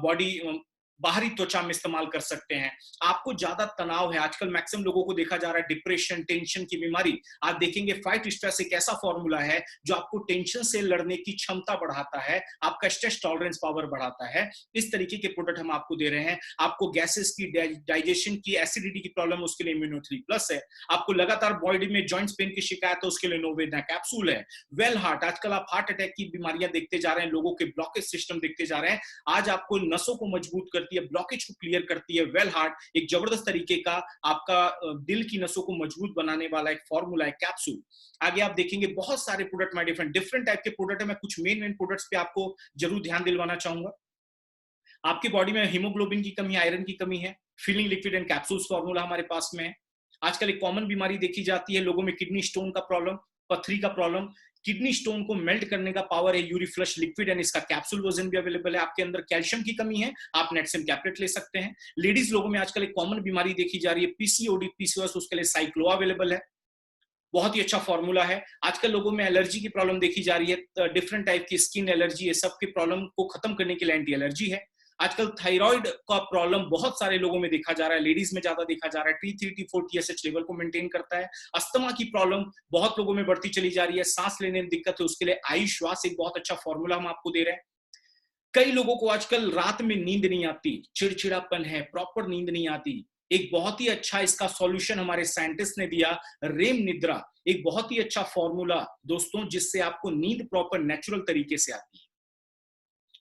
बॉडी बाहरी त्वचा में इस्तेमाल कर सकते हैं। आपको ज्यादा तनाव है, आजकल मैक्सिमम लोगों को देखा जा रहा है डिप्रेशन, टेंशन की बीमारी, आप देखेंगे फाइट स्ट्रेस एक ऐसा फॉर्मूला है जो आपको टेंशन से लड़ने की क्षमता बढ़ाता है, आपका स्ट्रेस टॉलरेंस पावर बढ़ाता है। इस तरीके के प्रोडक्ट हम आपको दे रहे हैं। आपको गैसेस की, डाइजेशन की, एसिडिटी की प्रॉब्लम, उसके लिए इम्यूनो 3+ है। आपको लगातार बॉडी में जॉइंट्स पेन की शिकायत है, उसके लिए नोवेदना कैप्सूल है। वेल हार्ट, आजकल आप हार्ट अटैक की बीमारियां देखते जा रहे हैं, लोगों के ब्लॉकेज सिस्टम देखते जा रहे हैं, आज आपको नसों को मजबूत कर करती है, ब्लॉकेज को क्लियर करती है। वेल हार्ट एक जबरदस्त तरीके का आपका दिल की नसों को मजबूत बनाने वाला एक फॉर्मूला है कैप्सूल। आगे आप देखेंगे बहुत सारे प्रोडक्ट में डिफरेंट टाइप के प्रोडक्ट है। मैं कुछ मेन प्रोडक्ट्स पे आपको जरूर ध्यान दिलवाना चाहूंगा। आपकी बॉडी में हीमोग्लोबिन की कमी, आयरन की कमी है, feeling liquid and capsules formula हमारे पास में है। आजकल एक कॉमन बीमारी देखी जाती है लोगों में, किडनी स्टोन का प्रॉब्लम, पथरी का प्रॉब्लम। किडनी स्टोन को मेल्ट करने का पावर है यूरिफ्लश लिक्विड एंड इसका कैप्सूल वर्जन भी अवेलेबल है। आपके अंदर कैल्शियम की कमी है, आप नेटसेम कैप्लेट ले सकते हैं। लेडीज लोगों में आजकल एक कॉमन बीमारी देखी जा रही है पीसीओडी, पीसीओएस, उसके लिए साइक्लो अवेलेबल है, बहुत ही अच्छा फॉर्मूला है। आजकल लोगों में एलर्जी की प्रॉब्लम देखी जा रही है, डिफरेंट टाइप की स्किन एलर्जी, ये सब की प्रॉब्लम को खत्म करने के लिए एंटी एलर्जी है। आजकल थायराइड का प्रॉब्लम बहुत सारे लोगों में देखा जा रहा है, लेडीज में ज्यादा देखा जा रहा है। T3 T4 TSH लेवल को मेंटेन करता है। अस्थमा की प्रॉब्लम बहुत लोगों में बढ़ती चली जा रही है, सांस लेने में दिक्कत है, उसके लिए आयुश्वास एक बहुत अच्छा फॉर्मूला हम आपको दे रहे हैं। कई लोगों को आजकल रात में नींद नहीं आती, चिड़चिड़ापन है, प्रॉपर नींद नहीं आती। एक बहुत ही अच्छा इसका सॉल्यूशन हमारे साइंटिस्ट ने दिया, रेम निद्रा, एक बहुत ही अच्छा फॉर्मूला दोस्तों, जिससे आपको नींद प्रॉपर नेचुरल तरीके से आती है।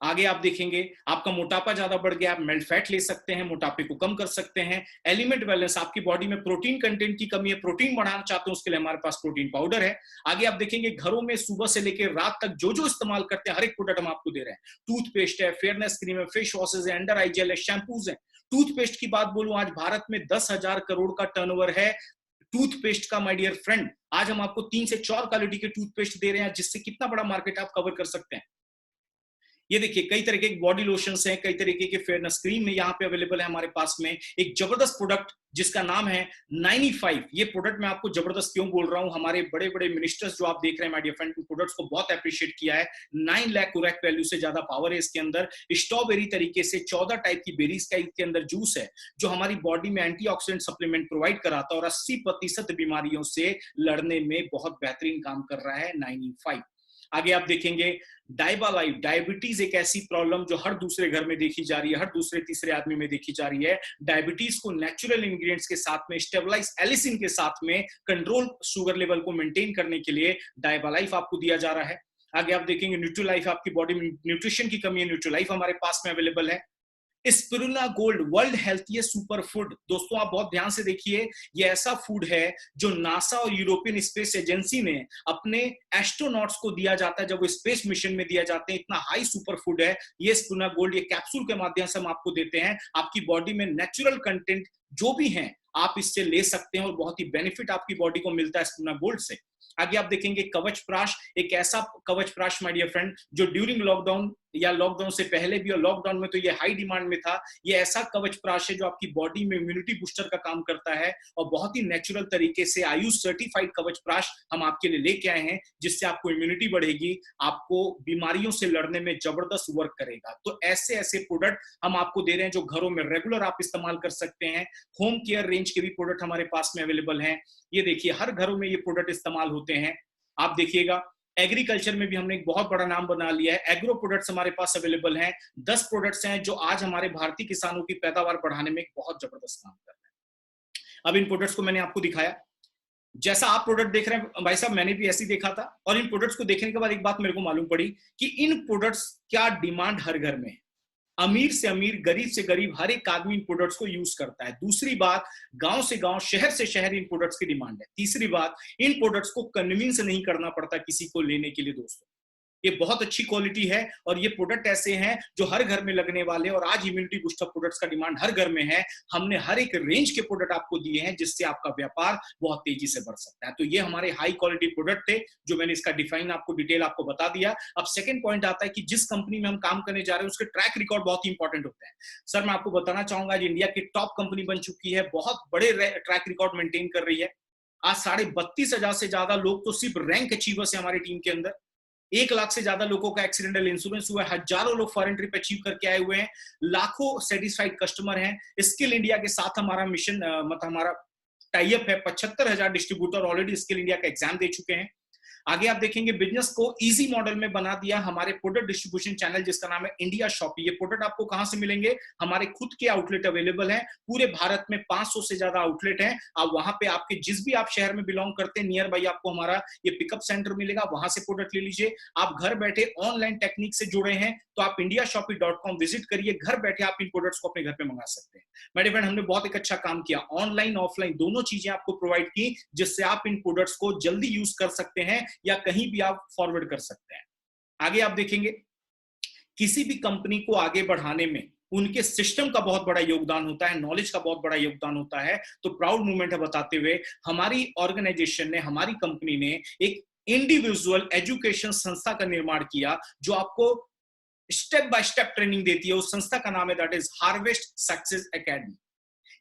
आगे आप देखेंगे आपका मोटापा ज्यादा बढ़ गया, आप मेल्ट फैट ले सकते हैं, मोटापे को कम कर सकते हैं। एलिमेंट बैलेंस, आपकी बॉडी में प्रोटीन कंटेंट की कमी है, प्रोटीन बढ़ाना चाहते हैं, उसके लिए हमारे पास प्रोटीन पाउडर है। आगे आप देखेंगे घरों में सुबह से लेकर रात तक जो जो इस्तेमाल करते हैं हर एक प्रोडक्ट हम आपको दे रहे हैं। टूथपेस्ट है, फेयरनेस क्रीम है, फेस वॉशेज है, अंडर आई जेल है, शैम्पूज है। टूथपेस्ट की बात बोलूं, आज भारत में 10,000 करोड़ का टर्नओवर है टूथपेस्ट का माय डियर फ्रेंड। आज हम आपको 3 से 4 क्वालिटी के टूथपेस्ट दे रहे हैं, जिससे कितना बड़ा मार्केट आप कवर कर सकते हैं। ये देखिए कई तरीके के बॉडी लोशंस हैं, कई तरीके के फेयरनेस क्रीम है यहाँ पे अवेलेबल है हमारे पास में। एक जबरदस्त प्रोडक्ट जिसका नाम है 95। ये प्रोडक्ट मैं आपको जबरदस्त क्यों बोल रहा हूँ, हमारे बड़े बड़े मिनिस्टर्स जो आप देख रहे हैं माय डियर फ्रेंड, प्रोडक्ट्स को बहुत अप्रिशिएट किया है। 9 लाख करेक्ट वैल्यू से ज्यादा पावर है इसके अंदर। स्ट्रॉबेरी तरीके से 14 टाइप की बेरीज का इसके अंदर जूस है, जो हमारी बॉडी में एंटीऑक्सीडेंट सप्लीमेंट प्रोवाइड कराता है और 80% बीमारियों से लड़ने में बहुत बेहतरीन काम कर रहा है 95। आगे आप देखेंगे डायबालाइफ, डायबिटीज एक ऐसी प्रॉब्लम जो हर दूसरे घर में देखी जा रही है, हर दूसरे तीसरे आदमी में देखी जा रही है। डायबिटीज को नेचुरल इंग्रेडिएंट्स के साथ में, स्टेबलाइज एलिसिन के साथ में कंट्रोल शुगर लेवल को मेंटेन करने के लिए डायबालाइफ आपको दिया जा रहा है। आगे आप देखेंगे न्यूट्रीलाइफ, आपकी बॉडी में न्यूट्रिशन की कमी है, न्यूट्रीलाइफ हमारे पास में अवेलेबल है। Spirulina gold, world healthiest super food. दोस्तों आप बहुत ध्यान से देखिए, ये ऐसा फूड है जो नासा और यूरोपियन स्पेस एजेंसी ने अपने एस्ट्रोनॉट्स को दिया जाता है जब वो स्पेस मिशन में दिया जाते हैं। इतना हाई सुपर फूड है ये स्पिरुलिना गोल्ड। ये कैप्सूल के माध्यम से हम आपको देते हैं, आपकी बॉडी में नेचुरल कंटेंट जो भी है आप इससे ले सकते हैं और बहुत ही बेनिफिट आपकी बॉडी को मिलता है स्पिरुलिना गोल्ड से। आगे आप देखेंगे कवच प्राश, एक ऐसा कवच प्राश माय डियर फ्रेंड जो ड्यूरिंग लॉकडाउन या लॉकडाउन से पहले भी और लॉकडाउन में तो ये हाई डिमांड में था। ये ऐसा कवच प्राश है जो आपकी बॉडी में इम्यूनिटी बूस्टर का काम करता है और बहुत ही नेचुरल तरीके से आयुष सर्टिफाइड कवच प्राश हम आपके लिए लेके आए हैं, जिससे आपको इम्यूनिटी बढ़ेगी, आपको बीमारियों से लड़ने में जबरदस्त वर्क करेगा। तो ऐसे ऐसे प्रोडक्ट हम आपको दे रहे हैं जो घरों में रेगुलर आप इस्तेमाल कर सकते हैं। होम केयर रेंज के भी प्रोडक्ट हमारे पास में अवेलेबल हैं। ये देखिए हर घरों में ये प्रोडक्ट इस्तेमाल होते हैं। आप देखिएगा एग्रीकल्चर में भी हमने एक बहुत बड़ा नाम बना लिया है। एग्रो प्रोडक्ट्स हमारे पास अवेलेबल हैं। 10 प्रोडक्ट्स हैं जो आज हमारे भारतीय किसानों की पैदावार बढ़ाने में एक बहुत जबरदस्त काम कर रहे हैं। अब इन प्रोडक्ट्स को मैंने आपको दिखाया, जैसा आप प्रोडक्ट देख रहे हैं भाई साहब, मैंने भी ऐसे ही देखा था। और इन प्रोडक्ट्स को देखने के बाद एक बात मेरे को मालूम पड़ी कि इन प्रोडक्ट्स क्या डिमांड हर घर में है। अमीर से अमीर, गरीब से गरीब, हर एक आदमी इन प्रोडक्ट्स को यूज करता है। दूसरी बात, गांव से गांव, शहर से शहर इन प्रोडक्ट्स की डिमांड है। तीसरी बात, इन प्रोडक्ट्स को कन्विंस नहीं करना पड़ता किसी को लेने के लिए। दोस्तों ये बहुत अच्छी क्वालिटी है और ये प्रोडक्ट ऐसे हैं जो हर घर में लगने वाले, और आज इम्यूनिटी बूस्टर प्रोडक्ट्स का डिमांड हर घर में है। हमने हर एक रेंज के प्रोडक्ट आपको दिए हैं जिससे आपका व्यापार बहुत तेजी से बढ़ सकता है। तो ये हमारे हाई क्वालिटी प्रोडक्ट थे जो मैंने इसका डिफाइन आपको डिटेल आपको बता दिया। अब सेकंड पॉइंट आता है कि जिस कंपनी में हम काम करने जा रहे हैं उसके ट्रैक रिकॉर्ड बहुत ही इंपॉर्टेंट होता है। सर मैं आपको बताना चाहूंगा, आज इंडिया की टॉप कंपनी बन चुकी है, बहुत बड़े ट्रैक रिकॉर्ड मेंटेन कर रही है। आज 32,500 से ज्यादा लोग तो सिर्फ रैंक अचीवर्स है हमारी टीम के अंदर। 1 लाख से ज्यादा लोगों का एक्सीडेंटल इंश्योरेंस हुआ है, हजारों लोग फॉरेन ट्रिप अचीव करके आए हुए हैं, लाखों सेटिस्फाइड कस्टमर हैं। स्किल इंडिया के साथ हमारा मिशन मतलब हमारा टाई अप है। 75,000 डिस्ट्रीब्यूटर ऑलरेडी स्किल इंडिया का एग्जाम दे चुके हैं। आगे आप देखेंगे बिजनेस को इजी मॉडल में बना दिया हमारे प्रोडक्ट डिस्ट्रीब्यूशन चैनल जिसका नाम है इंडिया शॉपी। ये प्रोडक्ट आपको कहां से मिलेंगे? हमारे खुद के आउटलेट अवेलेबल हैं, पूरे भारत में 500 से ज्यादा आउटलेट हैं। आप वहां पे आपके जिस भी आप शहर में बिलोंग करते हैं नियर बाई आपको हमारा ये पिकअप सेंटर मिलेगा, वहां से प्रोडक्ट ले लीजिए। आप घर बैठे ऑनलाइन टेक्निक से जुड़े हैं तो आप indiashopee.com विजिट करिए, घर बैठे आप इन प्रोडक्ट्स को अपने घर पे मंगा सकते हैं। मेरे फ्रेंड, हमने बहुत एक अच्छा काम किया, ऑनलाइन ऑफलाइन दोनों चीजें आपको प्रोवाइड की जिससे आप इन प्रोडक्ट्स को जल्दी यूज कर सकते हैं या कहीं भी आप फॉरवर्ड कर सकते हैं। आगे आप देखेंगे किसी भी कंपनी को आगे बढ़ाने में उनके सिस्टम का बहुत बड़ा योगदान होता है, नॉलेज का बहुत बड़ा योगदान होता है। तो प्राउड मोमेंट है बताते हुए हमारी ऑर्गेनाइजेशन ने, हमारी कंपनी ने एक इंडिविजुअल एजुकेशन संस्था का निर्माण किया जो आपको स्टेप बाय स्टेप ट्रेनिंग देती है। उस संस्था का नाम है that is harvest success academy.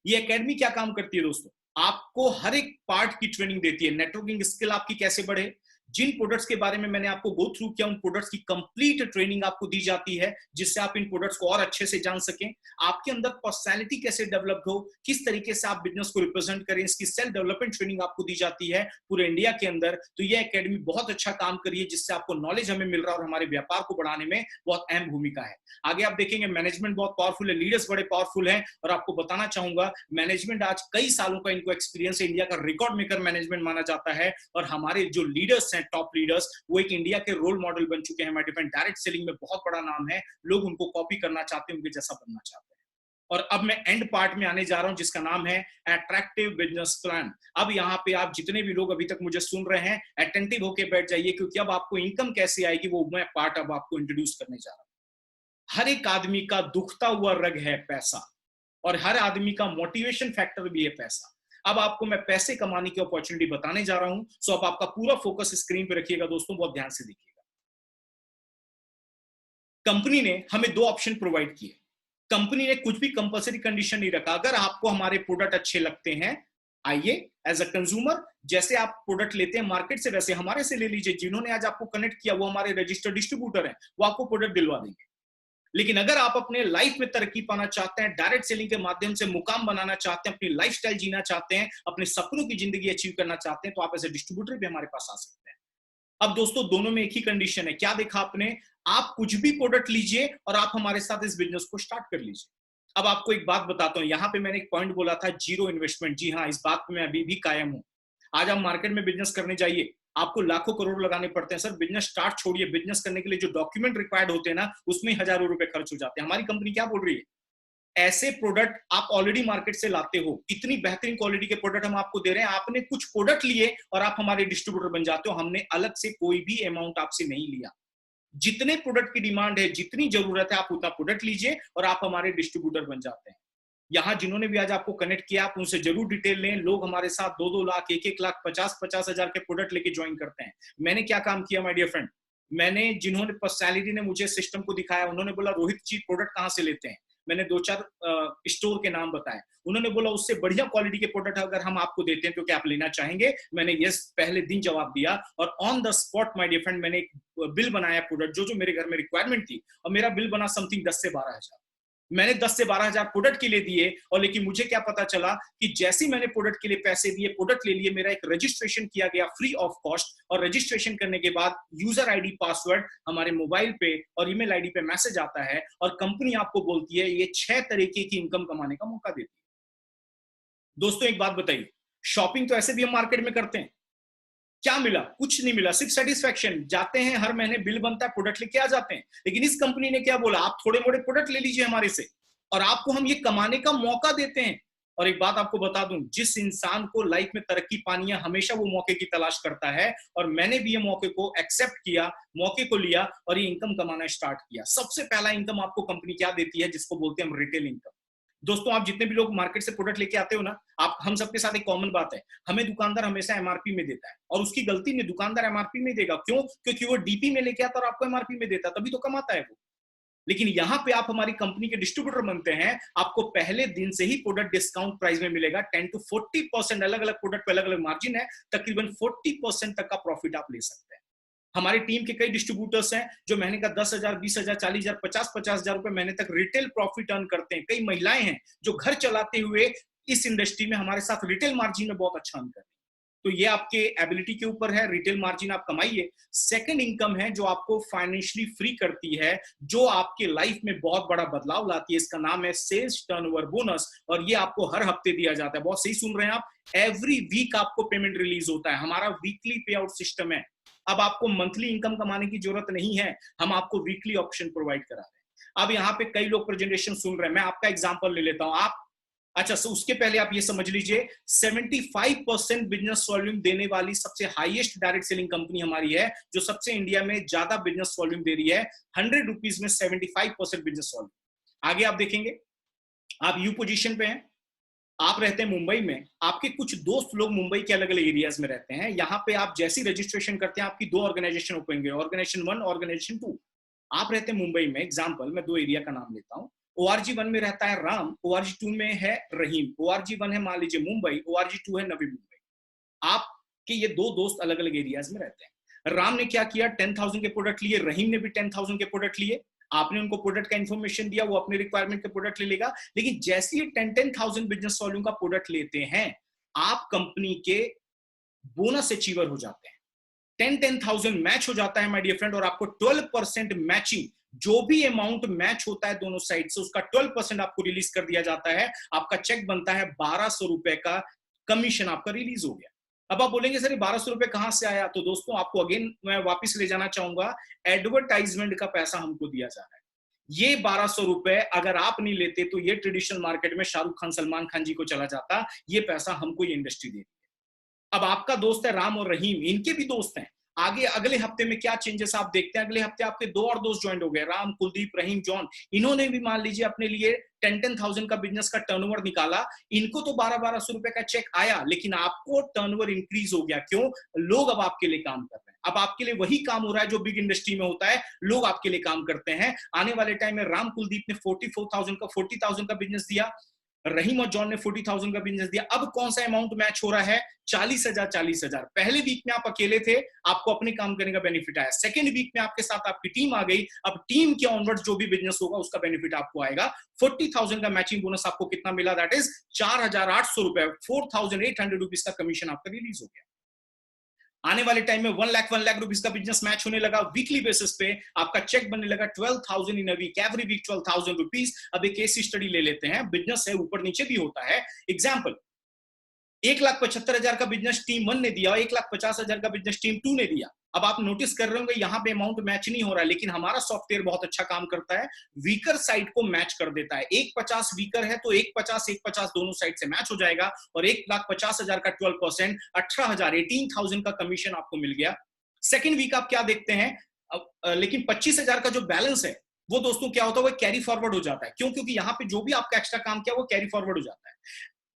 ये एकेडमी क्या काम करती है दोस्तों? आपको हर एक पार्ट की ट्रेनिंग देती है। नेटवर्किंग स्किल आपकी कैसे बढ़े, जिन प्रोडक्ट्स के बारे में मैंने आपको गो थ्रू किया उन प्रोडक्ट्स की कंप्लीट ट्रेनिंग आपको दी जाती है जिससे आप इन प्रोडक्ट्स को और अच्छे से जान सकें। आपके अंदर पर्सनैलिटी कैसे डेवलप हो, किस तरीके से आप बिजनेस को रिप्रेजेंट करें, इसकी सेल्फ डेवलपमेंट ट्रेनिंग आपको दी जाती है पूरे इंडिया के अंदर। तो यह एकेडमी बहुत अच्छा काम कर रही है जिससे आपको नॉलेज हमें मिल रहा है और हमारे व्यापार को बढ़ाने में बहुत अहम भूमिका है। आगे आप देखेंगे मैनेजमेंट बहुत पावरफुल है, लीडर्स बड़े पावरफुल हैं और आपको बताना चाहूंगा मैनेजमेंट आज कई सालों का इनको एक्सपीरियंस है, इंडिया का रिकॉर्ड मेकर मैनेजमेंट माना जाता है। और हमारे जो लीडर्स हैं, टॉप लीडर्स, वो एक इंडिया के रोल मॉडल बन चुके हैं। हमारे डिफरेंट डायरेक्ट सेलिंग में बहुत बड़ा नाम है, लोग उनको कॉपी करना चाहते हैं, उनके जैसा बनना चाहते हैं। और अब मैं एंड पार्ट में आने जा रहा हूं जिसका नाम है अट्रैक्टिव बिजनेस प्लान। अब यहाँ पे आप जितने भी लोग अभी तक मुझे सुन रहे हैं अटेंटिव होके बैठ जाइए क्योंकि अब आपको इनकम कैसे आएगी वो मैं पार्ट अब आपको इंट्रोड्यूस करने जा रहा हूं। हर एक आदमी का दुखता हुआ रग है पैसा और हर आदमी का मोटिवेशन फैक्टर भी है पैसा। अब आपको मैं पैसे कमाने की अपॉर्चुनिटी बताने जा रहा हूं, सो अब आपका पूरा फोकस स्क्रीन पे रखिएगा दोस्तों, बहुत ध्यान से देखिएगा। कंपनी ने हमें दो ऑप्शन प्रोवाइड किए। कंपनी ने कुछ भी कंपल्सरी कंडीशन नहीं रखा। अगर आपको हमारे प्रोडक्ट अच्छे लगते हैं आइए एज अ कंज्यूमर, जैसे आप प्रोडक्ट लेते हैं मार्केट से वैसे हमारे से ले लीजिए। जिन्होंने आज आपको कनेक्ट किया वो हमारे रजिस्टर्ड डिस्ट्रीब्यूटर हैं, वो आपको प्रोडक्ट दिलवा देंगे। लेकिन अगर आप अपने लाइफ में तरक्की पाना चाहते हैं, डायरेक्ट सेलिंग के माध्यम से मुकाम बनाना चाहते हैं, अपनी लाइफस्टाइल जीना चाहते हैं, अपने सपनों की जिंदगी अचीव करना चाहते हैं, तो आप एज ए डिस्ट्रीब्यूटर भी हमारे पास आ सकते हैं। अब दोस्तों दोनों में एक ही कंडीशन है। क्या देखा आपने? आप कुछ भी प्रोडक्ट लीजिए और आप हमारे साथ इस बिजनेस को स्टार्ट कर लीजिए। अब आपको एक बात बताता हूं, यहां पे मैंने एक पॉइंट बोला था जीरो इन्वेस्टमेंट। जी हाँ, इस बात पे मैं अभी भी कायम हूं। आज आप मार्केट में बिजनेस करने जाइए, आपको लाखों करोड़ लगाने पड़ते हैं। सर बिजनेस स्टार्ट छोड़िए, बिजनेस करने के लिए जो डॉक्यूमेंट रिक्वायर्ड होते हैं ना उसमें हजारों रुपए खर्च हो जाते हैं। हमारी कंपनी क्या बोल रही है? ऐसे प्रोडक्ट आप ऑलरेडी मार्केट से लाते हो, इतनी बेहतरीन क्वालिटी के प्रोडक्ट हम आपको दे रहे हैं, आपने कुछ प्रोडक्ट लिए और आप हमारे डिस्ट्रीब्यूटर बन जाते हो। हमने अलग से कोई भी अमाउंट आपसे नहीं लिया। जितने प्रोडक्ट की डिमांड है, जितनी जरूरत है, आप उतना प्रोडक्ट लीजिए और आप हमारे डिस्ट्रीब्यूटर बन जाते हैं। यहां जिन्होंने भी आज आपको कनेक्ट किया आप उनसे जरूर डिटेल लें। लोग हमारे साथ 2-2 लाख, 1-1 लाख, 50-50 हजार के प्रोडक्ट लेके ज्वाइन करते हैं। मैंने क्या काम किया माय डियर फ्रेंड? मैंने जिन्होंने पर्सनैलिटी ने मुझे सिस्टम को दिखाया, उन्होंने बोला रोहित जी प्रोडक्ट कहां से लेते हैं? मैंने 2-4 स्टोर के नाम बताए। उन्होंने बोला उससे बढ़िया क्वालिटी के प्रोडक्ट अगर हम आपको देते हैं तो क्या आप लेना चाहेंगे? मैंने यस पहले दिन जवाब दिया और on the spot my dear friend मैंने एक बिल बनाया प्रोडक्ट जो मेरे घर में रिक्वायरमेंट थी और मेरा बिल बना समथिंग 10 से 12 हजार। मैंने 10 से 12 हजार प्रोडक्ट के लिए दिए और लेकिन मुझे क्या पता चला कि जैसे मैंने प्रोडक्ट के लिए पैसे दिए, प्रोडक्ट ले लिए, मेरा एक रजिस्ट्रेशन किया गया फ्री ऑफ कॉस्ट और रजिस्ट्रेशन करने के बाद यूजर आईडी पासवर्ड हमारे मोबाइल पे और ईमेल आईडी पे मैसेज आता है और कंपनी आपको बोलती है ये 6 तरीके की इनकम कमाने का मौका देती है। दोस्तों एक बात बताइए, शॉपिंग तो ऐसे भी हम मार्केट में करते हैं, क्या मिला? कुछ नहीं मिला, सिर्फ सेटिस्फैक्शन। जाते हैं हर महीने बिल बनता है, प्रोडक्ट लेके आ जाते हैं। लेकिन इस कंपनी ने क्या बोला? आप थोड़े मोड़े प्रोडक्ट ले लीजिए हमारे से और आपको हम ये कमाने का मौका देते हैं। और एक बात आपको बता दूं, जिस इंसान को लाइफ में तरक्की पानी है हमेशा वो मौके की तलाश करता है और मैंने भी ये मौके को एक्सेप्ट किया, मौके को लिया और ये इनकम कमाना स्टार्ट किया। सबसे पहला इनकम आपको कंपनी क्या देती है जिसको बोलते हैं हम रिटेल इनकम। दोस्तों आप जितने भी लोग मार्केट से प्रोडक्ट लेके आते हो ना, आप हम सबके साथ एक कॉमन बात है, हमें दुकानदार हमेशा एमआरपी में देता है और उसकी गलती नहीं, दुकानदार एमआरपी में देगा। क्यों? क्योंकि वो डीपी में लेके आता और आपको एमआरपी में देता, तभी तो कमाता है वो। लेकिन यहाँ पे आप हमारी कंपनी के डिस्ट्रीब्यूटर बनते हैं, आपको पहले दिन से ही प्रोडक्ट डिस्काउंट प्राइस में मिलेगा। 10 to 40%, अलग अलग प्रोडक्ट पे अलग अलग मार्जिन है, तकरीबन 40% तक का प्रॉफिट आप ले सकते हैं। हमारी टीम के कई डिस्ट्रीब्यूटर्स हैं जो महीने का 10,000, 20,000, 40,000, 50,000 रुपए महीने तक रिटेल प्रॉफिट अर्न करते हैं। कई महिलाएं हैं जो घर चलाते हुए इस इंडस्ट्री में हमारे साथ रिटेल मार्जिन में बहुत अच्छा अर्न करती हैं। तो ये आपके एबिलिटी के ऊपर है, रिटेल मार्जिन आप कमाइए। सेकंड इनकम है जो आपको फाइनेंशियली फ्री करती है, जो आपके लाइफ में बहुत बड़ा बदलाव लाती है, इसका नाम है सेल्स टर्नओवर बोनस, और ये आपको हर हफ्ते दिया जाता है। बहुत सही सुन रहे हैं आप, एवरी वीक आपको पेमेंट रिलीज होता है। हमारा वीकली पे आउट सिस्टम है। अब आपको मंथली इनकम कमाने की जरूरत नहीं है, हम आपको वीकली ऑप्शन प्रोवाइड करा रहे हैं। अब यहाँ पे कई लोग प्रेजेंटेशन सुन रहे हैं, मैं आपका एग्जांपल ले लेता हूं। आप अच्छा, so उसके पहले आप ये समझ लीजिए 75% बिजनेस वॉल्यूम देने वाली सबसे हाईएस्ट डायरेक्ट सेलिंग कंपनी हमारी है, जो सबसे इंडिया में ज्यादा बिजनेस वॉल्यूम दे रही है। 100 रुपीज में 75% बिजनेस वॉल्यूम। आगे आप देखेंगे, आप यू पोजीशन पे हैं, आप रहते हैं मुंबई में, आपके कुछ दोस्त लोग मुंबई के अलग अलग एरियाज में रहते हैं। यहाँ पे आप जैसी रजिस्ट्रेशन करते हैं, आपकी 2 ऑर्गेनाइजेशन ओपन होंगे, ऑर्गेनाइजेशन 1, ऑर्गेनाइजेशन 2। आप रहते हैं मुंबई में, एग्जाम्पल मैं 2 एरिया का नाम लेता हूँ। ORG 1 में रहता है राम, ORG 2 में है रहीम। ORG 1 है मान लीजिए मुंबई, ORG 2 है नवी मुंबई। आपके ये 2 दोस्त अलग अलग एरियाज में रहते हैं। राम ने क्या किया, 10,000 के प्रोडक्ट लिए, रहीम ने भी 10,000 के प्रोडक्ट लिए। आपने उनको प्रोडक्ट का इंफॉर्मेशन दिया, वो अपने रिक्वायरमेंट के प्रोडक्ट ले लेगा। लेकिन जैसे ही 10,000 बिजनेस वॉल्यूम का प्रोडक्ट लेते हैं, आप कंपनी के बोनस अचीवर हो जाते हैं। 10,000 मैच हो जाता है माय डियर फ्रेंड, और आपको 12% मैचिंग, जो भी अमाउंट मैच होता है दोनों साइड से, उसका 12% आपको रिलीज कर दिया जाता है। आपका चेक बनता है 1,200 रुपए का, कमीशन आपका रिलीज हो गया। अब आप बोलेंगे सर 1,200 रुपए कहां से आया? तो दोस्तों आपको अगेन मैं वापस ले जाना चाहूंगा, एडवर्टाइजमेंट का पैसा हमको दिया जा रहा है। ये 1,200 रुपए अगर आप नहीं लेते तो ये ट्रेडिशनल मार्केट में शाहरुख खान, सलमान खान जी को चला जाता। ये पैसा हमको ये इंडस्ट्री दे। अब आपका दोस्त है राम और रहीम, इनके भी दोस्त हैं। आगे अगले हफ्ते में क्या चेंजेस आप देखते हैं, अगले हफ्ते आपके 2 और दोस्त ज्वाइन हो गए, राम, कुलदीप, रहीम, जॉन। इन्होंने भी मान लीजिए अपने लिए 10,000 का बिजनेस का टर्नओवर निकाला। इनको तो 1,200 रुपए का चेक आया, लेकिन आपको टर्नओवर इंक्रीज हो गया। क्यों? लोग अब आपके लिए काम कर रहे हैं। अब आपके लिए वही काम हो रहा है जो बिग इंडस्ट्री में होता है, लोग आपके लिए काम करते हैं। आने वाले टाइम में राम कुलदीप ने 40,000 का बिजनेस दिया, रहीम और जॉन ने 40,000 का बिजनेस दिया। अब कौन सा अमाउंट मैच हो रहा है? 40,000। पहले वीक में आप अकेले थे, आपको अपने काम करने का बेनिफिट आया। सेकंड वीक में आपके साथ आपकी टीम आ गई, अब टीम के ऑनवर्ड जो भी बिजनेस होगा उसका बेनिफिट आपको आएगा। 40,000 का मैचिंग बोनस आपको कितना मिला? दैट इज 4,800 रुपए, 4,800 रुपीज का कमीशन आपका रिलीज हो गया। आने वाले टाइम में 1 लाख रुपीज का बिजनेस मैच होने लगा वीकली बेसिस पे, आपका चेक बनने लगा 12,000 in a week, every week 12,000 rupees. अब एक केस स्टडी ले लेते हैं, बिजनेस है ऊपर नीचे भी होता है। एग्जाम्पल, 1,75,000 का बिजनेस टीम 1 ने दिया, 1,50,000 का बिजनेस टीम 2 ने दिया। अब आप नोटिस कर रहे होंगे यहाँ पे अमाउंट मैच नहीं हो रहा है, लेकिन हमारा सॉफ्टवेयर बहुत अच्छा काम करता है, वीकर साइड को मैच कर देता है। 1,50 वीकर है तो 1,50 दोनों साइड से मैच हो जाएगा, और 1,50,000 का 12%, 18,000 का कमीशन आपको मिल गया। सेकेंड वीक आप क्या देखते हैं, लेकिन 25,000 का जो बैलेंस है वो दोस्तों क्या होता है, वो कैरी फॉरवर्ड हो जाता है। क्यों? क्योंकि यहाँ पे जो भी आपका एक्स्ट्रा काम किया वो कैरी फॉरवर्ड हो जाता है।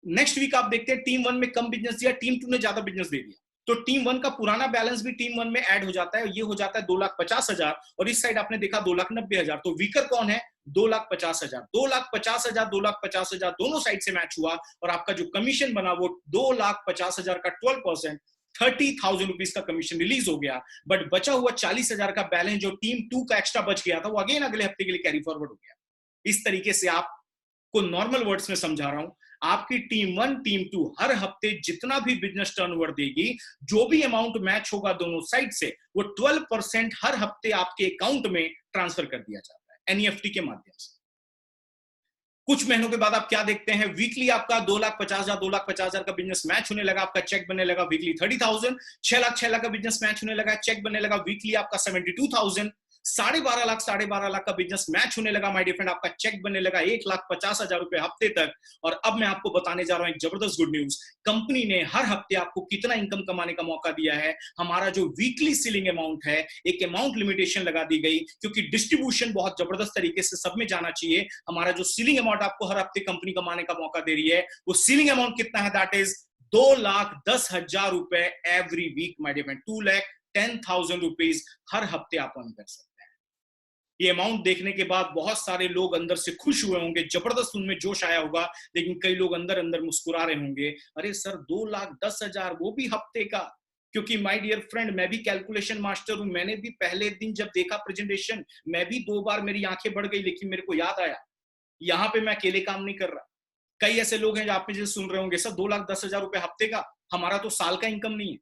नेक्स्ट वीक आप देखते हैं टीम 1 में कम बिजनेस दिया, टीम 2 ने ज्यादा बिजनेस दे दिया, तो टीम 1 का पुराना बैलेंस भी टीम 1 में ऐड हो जाता है। ये हो जाता है 2,50,000, और इस साइड आपने देखा 2,90,000। तो वीकर कौन है? 2,50,000। 2,50,000 2,50,000 दोनों साइड से मैच हुआ, और आपका जो कमीशन बना वो 2,50,000 का 12%, 30,000 रुपीज का कमीशन रिलीज हो गया। बट बचा हुआ 40,000 का बैलेंस जो टीम 2 का एक्स्ट्रा बच गया था, वो अगेन अगले हफ्ते के लिए कैरी फॉरवर्ड हो गया। इस तरीके से आपको नॉर्मल वर्ड्स में समझा रहा हूं, आपकी टीम 1 टीम 2 हर हफ्ते जितना भी बिजनेस टर्नओवर देगी, जो भी अमाउंट मैच होगा दोनों साइड से, वो 12% हर हफ्ते आपके अकाउंट में ट्रांसफर कर दिया जाता है एनईएफटी के माध्यम से। कुछ महीनों के बाद आप क्या देखते हैं, वीकली आपका 2,50,000 का बिजनेस मैच होने लगा, आपका चेक बनने लगा वीकली 30,000। 6 लाख का बिजनेस मैच होने लगा, चेक बनने लगा वीकली आपका 72,000। 12.5 लाख का बिजनेस मैच होने लगा माय डियर फ्रेंड, आपका चेक बनने लगा 1,50,000 रुपए हफ्ते तक। और अब मैं आपको बताने जा रहा हूं एक जबरदस्त गुड न्यूज, कंपनी ने हर हफ्ते आपको कितना इनकम कमाने का मौका दिया है। हमारा जो वीकली सीलिंग अमाउंट है, एक अमाउंट लिमिटेशन लगा दी गई, क्योंकि डिस्ट्रीब्यूशन बहुत जबरदस्त तरीके से सब में जाना चाहिए। हमारा जो सीलिंग अमाउंट आपको हर हफ्ते कंपनी कमाने का मौका दे रही है, वो सीलिंग अमाउंट कितना है? दैट इज 2,10,000 रुपए every week my dear friend, 2,10,000 rupees हर हफ्ते आप अर्न कर सकते हैं। ये अमाउंट देखने के बाद बहुत सारे लोग अंदर से खुश हुए होंगे, जबरदस्त उनमें जोश आया होगा, लेकिन कई लोग अंदर अंदर मुस्कुरा रहे होंगे, अरे सर 2,10,000 वो भी हफ्ते का। क्योंकि माय डियर फ्रेंड, मैं भी कैलकुलेशन मास्टर हूं, मैंने भी पहले दिन जब देखा प्रेजेंटेशन, मैं भी 2 बार मेरी आंखें बढ़ गई, लेकिन मेरे को याद आया यहाँ पे मैं अकेले काम नहीं कर रहा। कई ऐसे लोग हैं जो आप में जैसे सुन रहे होंगे, सर 2,10,000 रुपए हफ्ते का, हमारा तो साल का इनकम नहीं है।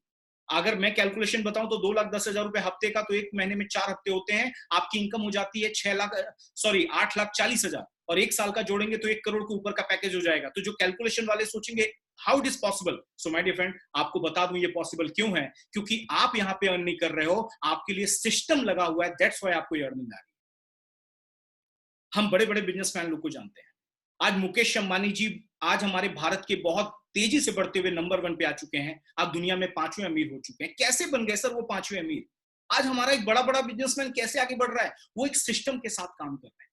अगर मैं कैलकुलेशन बताऊं तो 2,10,000 रुपए हफ्ते का, तो एक महीने में 4 हफ्ते होते हैं, आपकी इनकम हो जाती है 8,40,000, और एक साल का जोड़ेंगे तो 1 करोड़ के ऊपर का पैकेज हो जाएगा। तो जो कैलकुलेशन वाले सोचेंगे how it is possible, so my dear friend, आपको बता दूं ये पॉसिबल क्यों है, क्योंकि आप यहां पे अर्न नहीं कर रहे हो, आपके लिए सिस्टम लगा हुआ है, दैट्स व्हाई आपको ये अर्निंग आ रही है। हम बड़े बड़े बिजनेसमैन लोग को जानते हैं। आज मुकेश अंबानी जी आज हमारे भारत के बहुत तेजी से बढ़ते हुए नंबर 1 पे आ चुके हैं। आप दुनिया में 5वें अमीर हो चुके हैं। कैसे बन गए सर वो 5वें अमीर? आज हमारा एक बड़ा बड़ा बिजनेसमैन कैसे आगे बढ़ रहा है? वो एक सिस्टम के साथ काम कर रहे हैं।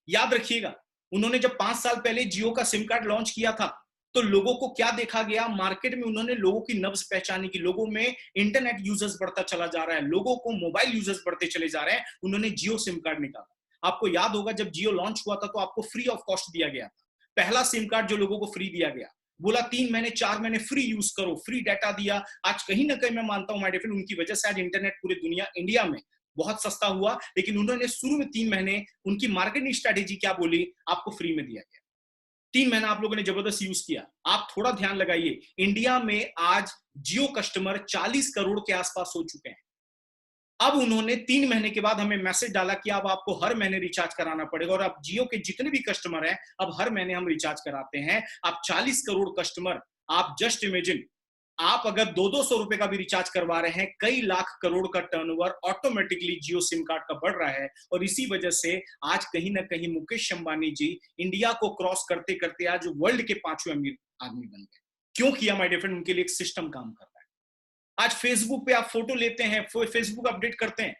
याद रखिएगा, उन्होंने जब 5 साल पहले जियो का सिम कार्ड लॉन्च किया था, तो लोगों को क्या देखा गया मार्केट में, उन्होंने लोगों की नब्ज पहचानी की, लोगों में इंटरनेट यूजर्स बढ़ता चला जा रहा है, लोगों को मोबाइल यूजर्स बढ़ते चले जा रहे हैं, उन्होंने जियो सिम कार्ड निकाला। आपको याद होगा जब जियो लॉन्च हुआ था तो आपको फ्री ऑफ कॉस्ट दिया गया था, पहला सिम कार्ड जो लोगों को फ्री दिया गया, बोला 3 महीने 4 महीने फ्री यूज करो, फ्री डाटा दिया। आज कहीं ना कहीं मैं मानता हूं माय डियर फ्रेंड, उनकी वजह से आज इंटरनेट पूरी दुनिया इंडिया में बहुत सस्ता हुआ, लेकिन उन्होंने शुरू में 3 महीने उनकी मार्केटिंग स्ट्रेटेजी क्या बोली, आपको फ्री में दिया गया। 3 महीना आप लोगों ने जबरदस्त यूज किया। आप थोड़ा ध्यान लगाइए, इंडिया में आज जियो कस्टमर 40 करोड़ के आसपास हो चुके हैं। अब उन्होंने 3 महीने के बाद हमें मैसेज डाला कि अब आपको हर महीने रिचार्ज कराना पड़ेगा, और अब जियो के जितने भी कस्टमर हैं अब हर महीने हम रिचार्ज कराते हैं। आप 40 करोड़ कस्टमर, आप जस्ट इमेजिन, आप अगर 200-200 रुपए का भी रिचार्ज करवा रहे हैं, कई लाख करोड़ का टर्नओवर ऑटोमेटिकली जियो सिम कार्ड का बढ़ रहा है। और इसी वजह से आज कहीं ना कहीं मुकेश अंबानी जी इंडिया को क्रॉस करते करते आज वर्ल्ड के 5वें अमीर आदमी बन गए। क्यों किया माय डियर फ्रेंड? उनके लिए एक सिस्टम काम कर रहा है। आज फेसबुक पे आप फोटो लेते हैं, फेसबुक अपडेट करते हैं,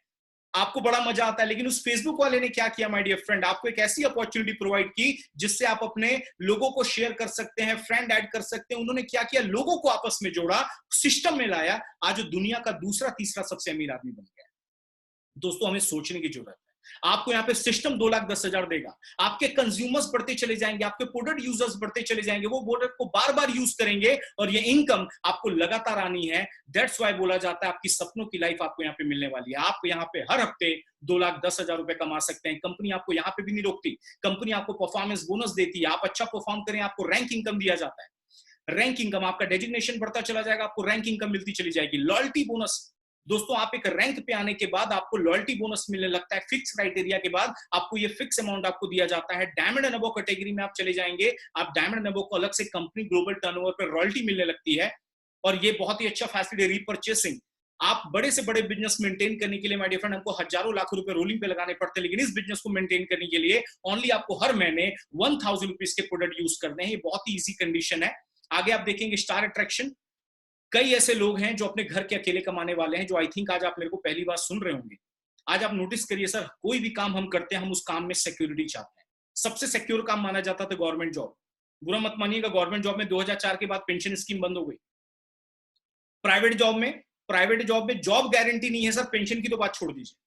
आपको बड़ा मजा आता है, लेकिन उस फेसबुक वाले ने क्या किया माय डियर फ्रेंड? आपको एक ऐसी अपॉर्चुनिटी प्रोवाइड की जिससे आप अपने लोगों को शेयर कर सकते हैं, फ्रेंड ऐड कर सकते हैं। उन्होंने क्या किया? लोगों को आपस में जोड़ा, सिस्टम में लाया, आज दुनिया का दूसरा तीसरा सबसे अमीर आदमी बन गया। दोस्तों, हमें सोचने की जरूरत है। आपको यहाँ पे सिस्टम 2,10,000 देगा, आपके कंज्यूमर्स बढ़ते चले जाएंगे, आपके प्रोडक्ट यूजर्स बढ़ते चले जाएंगे, वो प्रोडक्ट को बार बार यूज करेंगे, और ये इनकम आपको लगातार आनी है। दैट्स व्हाई बोला जाता है आपकी सपनों की लाइफ आपको यहाँ पे मिलने वाली है। आप यहाँ पे हर हफ्ते 2,10,000 रुपए कमा सकते हैं। कंपनी आपको यहाँ पे भी नहीं रोकती, कंपनी आपको परफॉर्मेंस बोनस देती है। आप अच्छा परफॉर्म करें, आपको रैंक इनकम दिया जाता है। रैंक इनकम, आपका डेजिग्नेशन बढ़ता चला जाएगा, आपको रैंक इनकम मिलती चली जाएगी। लॉयल्टी बोनस, दोस्तों आप एक रैंक पे आने के बाद आपको लॉयल्टी बोनस मिलने लगता है। फिक्स क्राइटेरिया के बाद आपको ये फिक्स अमाउंट आपको दिया जाता है। डायमंड एंड अबव कैटेगरी में आप चले जाएंगे, आप डायमंड एंड अबव को अलग से कंपनी ग्लोबल टर्नओवर पर रॉयल्टी मिलने लगती है, और ये बहुत ही अच्छा फैसिलिटी। रीपर्चेसिंग, आप बड़े से बड़े बिजनेस मेंटेन करने के लिए माय डियर फ्रेंड हमको हजारों लाखों रुपए रोलिंग पे लगाने पड़ते हैं, लेकिन इस बिजनेस को मेंटेन करने के लिए ओनली आपको हर महीने 1,000 रुपीज के प्रोडक्ट यूज करने हैं। ये बहुत ही इजी कंडीशन है। आगे आप देखेंगे स्टार अट्रैक्शन, कई ऐसे लोग हैं जो अपने घर के अकेले कमाने वाले हैं, जो आई थिंक आज आप मेरे को पहली बार सुन रहे होंगे। आज आप नोटिस करिए सर, कोई भी काम हम करते हैं, हम उस काम में सिक्योरिटी चाहते हैं। सबसे सिक्योर काम माना जाता था गवर्नमेंट जॉब। बुरा मत मानिएगा, गवर्नमेंट जॉब में 2004 के बाद पेंशन स्कीम बंद हो गई। प्राइवेट जॉब में जॉब गारंटी नहीं है सर, पेंशन की तो बात छोड़ दीजिए।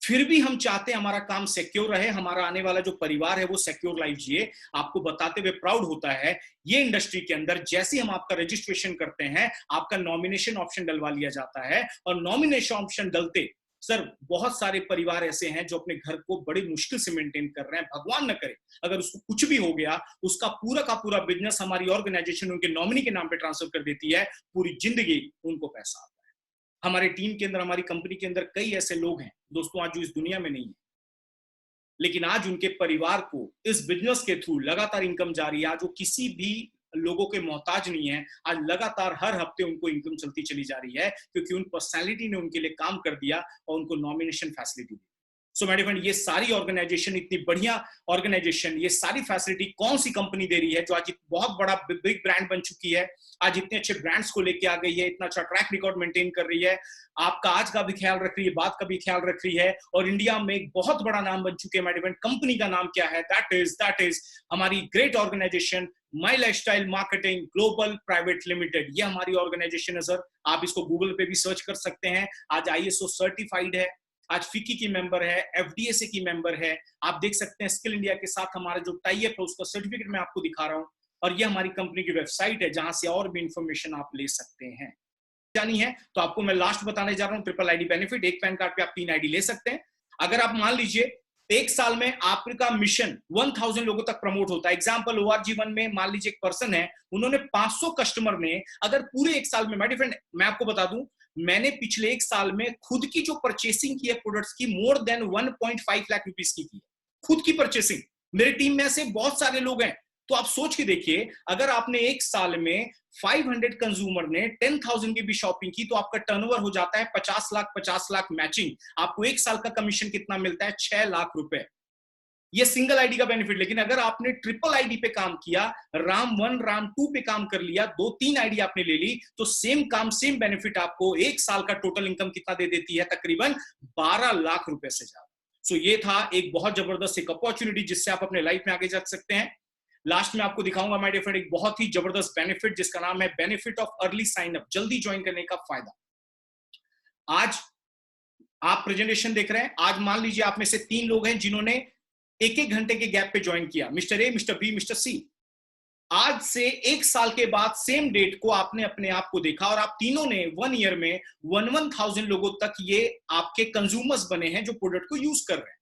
फिर भी हम चाहते हैं हमारा काम सिक्योर रहे, हमारा आने वाला जो परिवार है वो सिक्योर लाइफ जिए। आपको बताते हुए प्राउड होता है, ये इंडस्ट्री के अंदर जैसे हम आपका रजिस्ट्रेशन करते हैं, आपका नॉमिनेशन ऑप्शन डलवा लिया जाता है, और नॉमिनेशन ऑप्शन डलते सर बहुत सारे परिवार ऐसे हैं जो अपने घर को बड़ी मुश्किल से मेंटेन कर रहे हैं। भगवान न करे अगर उसको कुछ भी हो गया, उसका पूरा का पूरा बिजनेस हमारी ऑर्गेनाइजेशन उनके नॉमिनी के नाम पे ट्रांसफर कर देती है, पूरी जिंदगी उनको पैसा। हमारे टीम के अंदर, हमारी कंपनी के अंदर कई ऐसे लोग हैं दोस्तों आज जो इस दुनिया में नहीं है, लेकिन आज उनके परिवार को इस बिजनेस के थ्रू लगातार इनकम जारी है। आज वो किसी भी लोगों के मोहताज नहीं है। आज लगातार हर हफ्ते उनको इनकम चलती चली जा रही है, क्योंकि उन पर्सनैलिटी ने उनके लिए काम कर दिया और उनको नॉमिनेशन फैसिलिटी दी। सो माय डियर फ्रेंड, ये सारी ऑर्गेनाइजेशन, इतनी बढ़िया ऑर्गेनाइजेशन, ये सारी फैसिलिटी कौन सी कंपनी दे रही है जो आज बहुत बड़ा बिग ब्रांड बन चुकी है, आज इतने अच्छे ब्रांड्स को लेके आ गई है, इतना अच्छा ट्रैक रिकॉर्ड मेंटेन कर रही है, आपका आज का भी ख्याल रख रही है, बात का भी ख्याल रख रही है, और इंडिया में एक बहुत बड़ा नाम बन चुके हैं। माय डियर फ्रेंड, कंपनी का नाम क्या है? दैट इज हमारी great organisation my lifestyle marketing global private limited. ये हमारी ऑर्गेनाइजेशन है सर। आप इसको गूगल पे भी सर्च कर सकते हैं। आज ISO सर्टिफाइड है, आज फिक्की की मेंबर है, FDSA की मेंबर है। आप देख सकते हैं स्किल इंडिया के साथ हमारा जो टाई अप है उसका सर्टिफिकेट मैं आपको दिखा रहा हूं, और ये हमारी कंपनी की वेबसाइट है जहां से और भी इंफॉर्मेशन आप ले सकते हैं। जानी है तो आपको मैं लास्ट बताने जा रहा हूं, ट्रिपल ID बेनिफिट। एक पैन कार्ड पे आप 3 ID ले सकते हैं। अगर आप मान लीजिए एक साल में आपका मिशन 1000 लोगों तक प्रमोट होता है। एग्जांपल ORG1 में मान लीजिए एक पर्सन है, उन्होंने 500 कस्टमर ने अगर पूरे एक साल में, माय डियर फ्रेंड मैं आपको बता दूं, मैंने पिछले एक साल में खुद की जो परचेसिंग की है प्रोडक्ट्स की, मोर देन 1.5 लाख रुपीस की है, खुद की परचेसिंग। मेरी टीम में से बहुत सारे लोग हैं। तो आप सोच के देखिए, अगर आपने एक साल में 500 कंज्यूमर ने 10,000 की भी शॉपिंग की तो आपका टर्नओवर हो जाता है 50 लाख मैचिंग। आपको एक साल का कमीशन कितना मिलता है? 6 लाख रुपए। ये सिंगल आईडी का बेनिफिट। लेकिन अगर आपने ट्रिपल आईडी पे काम किया, राम 1 राम 2 पे काम कर लिया, 2-3 आईडी आपने ले ली, तो सेम काम सेम बेनिफिट आपको एक साल का टोटल इनकम कितना दे देती है? तकरीबन 12 लाख रुपए से ज्यादा। सो ये था एक बहुत जबरदस्त एक अपॉर्चुनिटी जिससे आप अपने लाइफ में आगे जा सकते हैं। लास्ट में आपको दिखाऊंगा माय डियर फ्रेंड एक बहुत ही जबरदस्त बेनिफिट जिसका नाम है benefit of early sign up, जल्दी ज्वाइन करने का फायदा। आज आप प्रेजेंटेशन देख रहे हैं। आज मान लीजिए आप में से 3 लोग हैं जिन्होंने 1-1 घंटे के गैप पे ज्वाइन किया, mister A, mister B, mister C. आज से एक साल के बाद सेम डेट को आपने अपने आप को देखा और आप तीनों ने 1 ईयर में 1,000 लोगों तक ये आपके कंज्यूमर्स बने हैं जो प्रोडक्ट को यूज कर रहे हैं।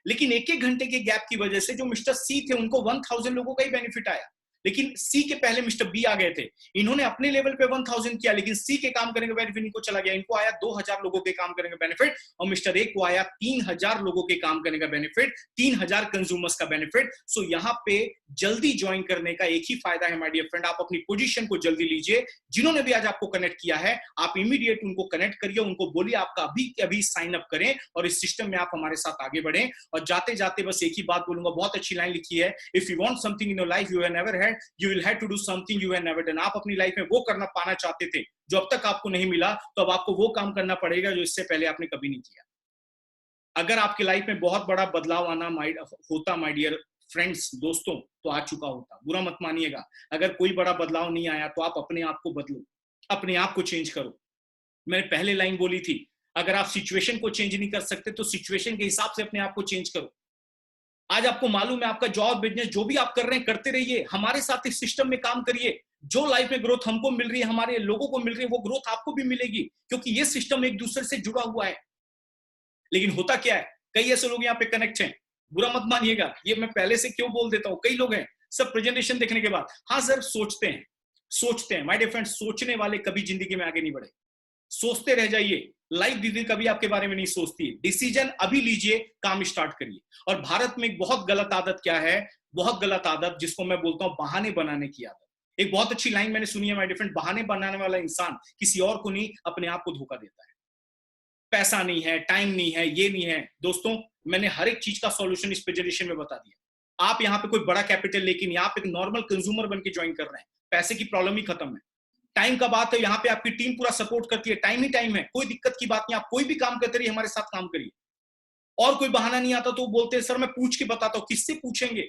लेकिन 1-1 घंटे के गैप की वजह से जो मिस्टर सी थे उनको 1000 लोगों का ही बेनिफिट आया, लेकिन सी के पहले मिस्टर बी आ गए थे। इन्होंने अपने लेवल पे 1000 किया, लेकिन सी के काम करने का बेनिफिट इनको चला गया। इनको आया 2000 लोगों के काम करने का बेनिफिट और मिस्टर ए को आया 3000 लोगों के काम करने का बेनिफिट, 3000 कंज्यूमर्स का बेनिफिट। सो यहाँ पे जल्दी ज्वाइन करने का एक ही फायदा है माय डियर फ्रेंड, आप अपनी पोजीशन को जल्दी लीजिए। जिन्होंने भी आज आपको कनेक्ट किया है, आप इमीडिएट उनको कनेक्ट करिए, उनको बोलिए आपका अभी के अभी साइन अप करें और इस सिस्टम में आप हमारे साथ आगे बढ़ें। और जाते जाते बस एक ही बात बोलूंगा, बहुत अच्छी लाइन लिखी है, if you want something in your life you have never had, you will have to do something you have never done. आप अपनी लाइफ में वो करना पाना चाहते थे जो अब तक आपको नहीं मिला, तो अब आपको वो काम करना पड़ेगा जो इससे पहले आपने कभी नहीं किया। अगर आपकी लाइफ में बहुत बड़ा बदलाव आना होता माय डियर फ्रेंड्स, दोस्तों, तो आ चुका होता, बुरा मत मानिएगा। अगर कोई बड़ा बदलाव नहीं आया तो आप अपने आप को बदलो, अपने आप को चेंज करो। मैंने पहले लाइन बोली थी, अगर आप सिचुएशन को चेंज नहीं कर सकते तो सिचुएशन के हिसाब से अपने आप को चेंज करो। आज आपको मालूम है, आपका जॉब, बिजनेस जो भी आप कर रहे हैं करते रहिए, हमारे साथ इस सिस्टम में काम करिए। जो लाइफ में ग्रोथ हमको मिल रही है, हमारे लोगों को मिल रही है, वो ग्रोथ आपको भी मिलेगी, क्योंकि ये सिस्टम एक दूसरे से जुड़ा हुआ है। लेकिन होता क्या है, कई ऐसे लोग यहाँ पे कनेक्ट हैं, बुरा मत मानिएगा, ये मैं पहले से क्यों बोल देता हूँ। कई लोग हैं सब प्रेजेंटेशन देखने के बाद हाँ सर सोचते हैं। माय डियर फ्रेंड्स, सोचने वाले कभी जिंदगी में आगे नहीं बढ़े। सोचते रह जाइए, लाइफ दीदी कभी आपके बारे में नहीं सोचती। डिसीजन अभी लीजिए, काम स्टार्ट करिए। और भारत में एक बहुत गलत आदत क्या है, बहुत गलत आदत जिसको मैं बोलता हूं बहाने बनाने की आदत। एक बहुत अच्छी लाइन मैंने सुनी है माय डियर फ्रेंड, बहाने बनाने वाला इंसान किसी और को नहीं अपने आप को धोखा देता है। पैसा नहीं है, टाइम नहीं है, ये नहीं है। दोस्तों, मैंने हर एक चीज का सॉल्यूशन इस प्रेजेंटेशन में बता दिया। आप यहाँ पे कोई बड़ा कैपिटल लेके नहीं, आप एक नॉर्मल कंज्यूमर बन के ज्वाइन कर रहे हैं, पैसे की प्रॉब्लम ही खत्म है। टाइम का बात है, यहाँ पे आपकी टीम पूरा सपोर्ट करती है, टाइम ही टाइम है, कोई दिक्कत की बात नहीं। आप कोई भी काम करते रहिए, हमारे साथ काम करिए। और कोई बहाना नहीं आता तो बोलते हैं सर मैं पूछ के बताता हूं। किससे पूछेंगे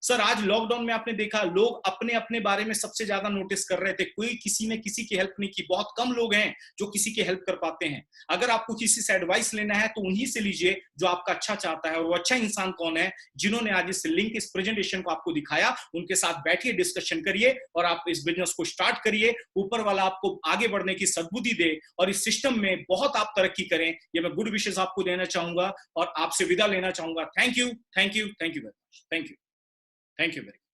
सर? आज लॉकडाउन में आपने देखा लोग अपने अपने बारे में सबसे ज्यादा नोटिस कर रहे थे, कोई किसी ने किसी की हेल्प नहीं की। बहुत कम लोग हैं जो किसी की हेल्प कर पाते हैं। अगर आपको किसी से एडवाइस लेना है तो उन्हीं से लीजिए जो आपका अच्छा चाहता है। और वो अच्छा इंसान कौन है? जिन्होंने आज इस लिंक, इस प्रेजेंटेशन को आपको दिखाया, उनके साथ बैठिए, डिस्कशन करिए और आप इस बिजनेस को स्टार्ट करिए। ऊपर वाला आपको आगे बढ़ने की सद्बुद्धि दे और इस सिस्टम में बहुत आप तरक्की करें, ये मैं गुड विशेष आपको देना चाहूंगा और आपसे विदा लेना चाहूंगा। Thank you, thank you, thank you very much. Thank you, thank you very much.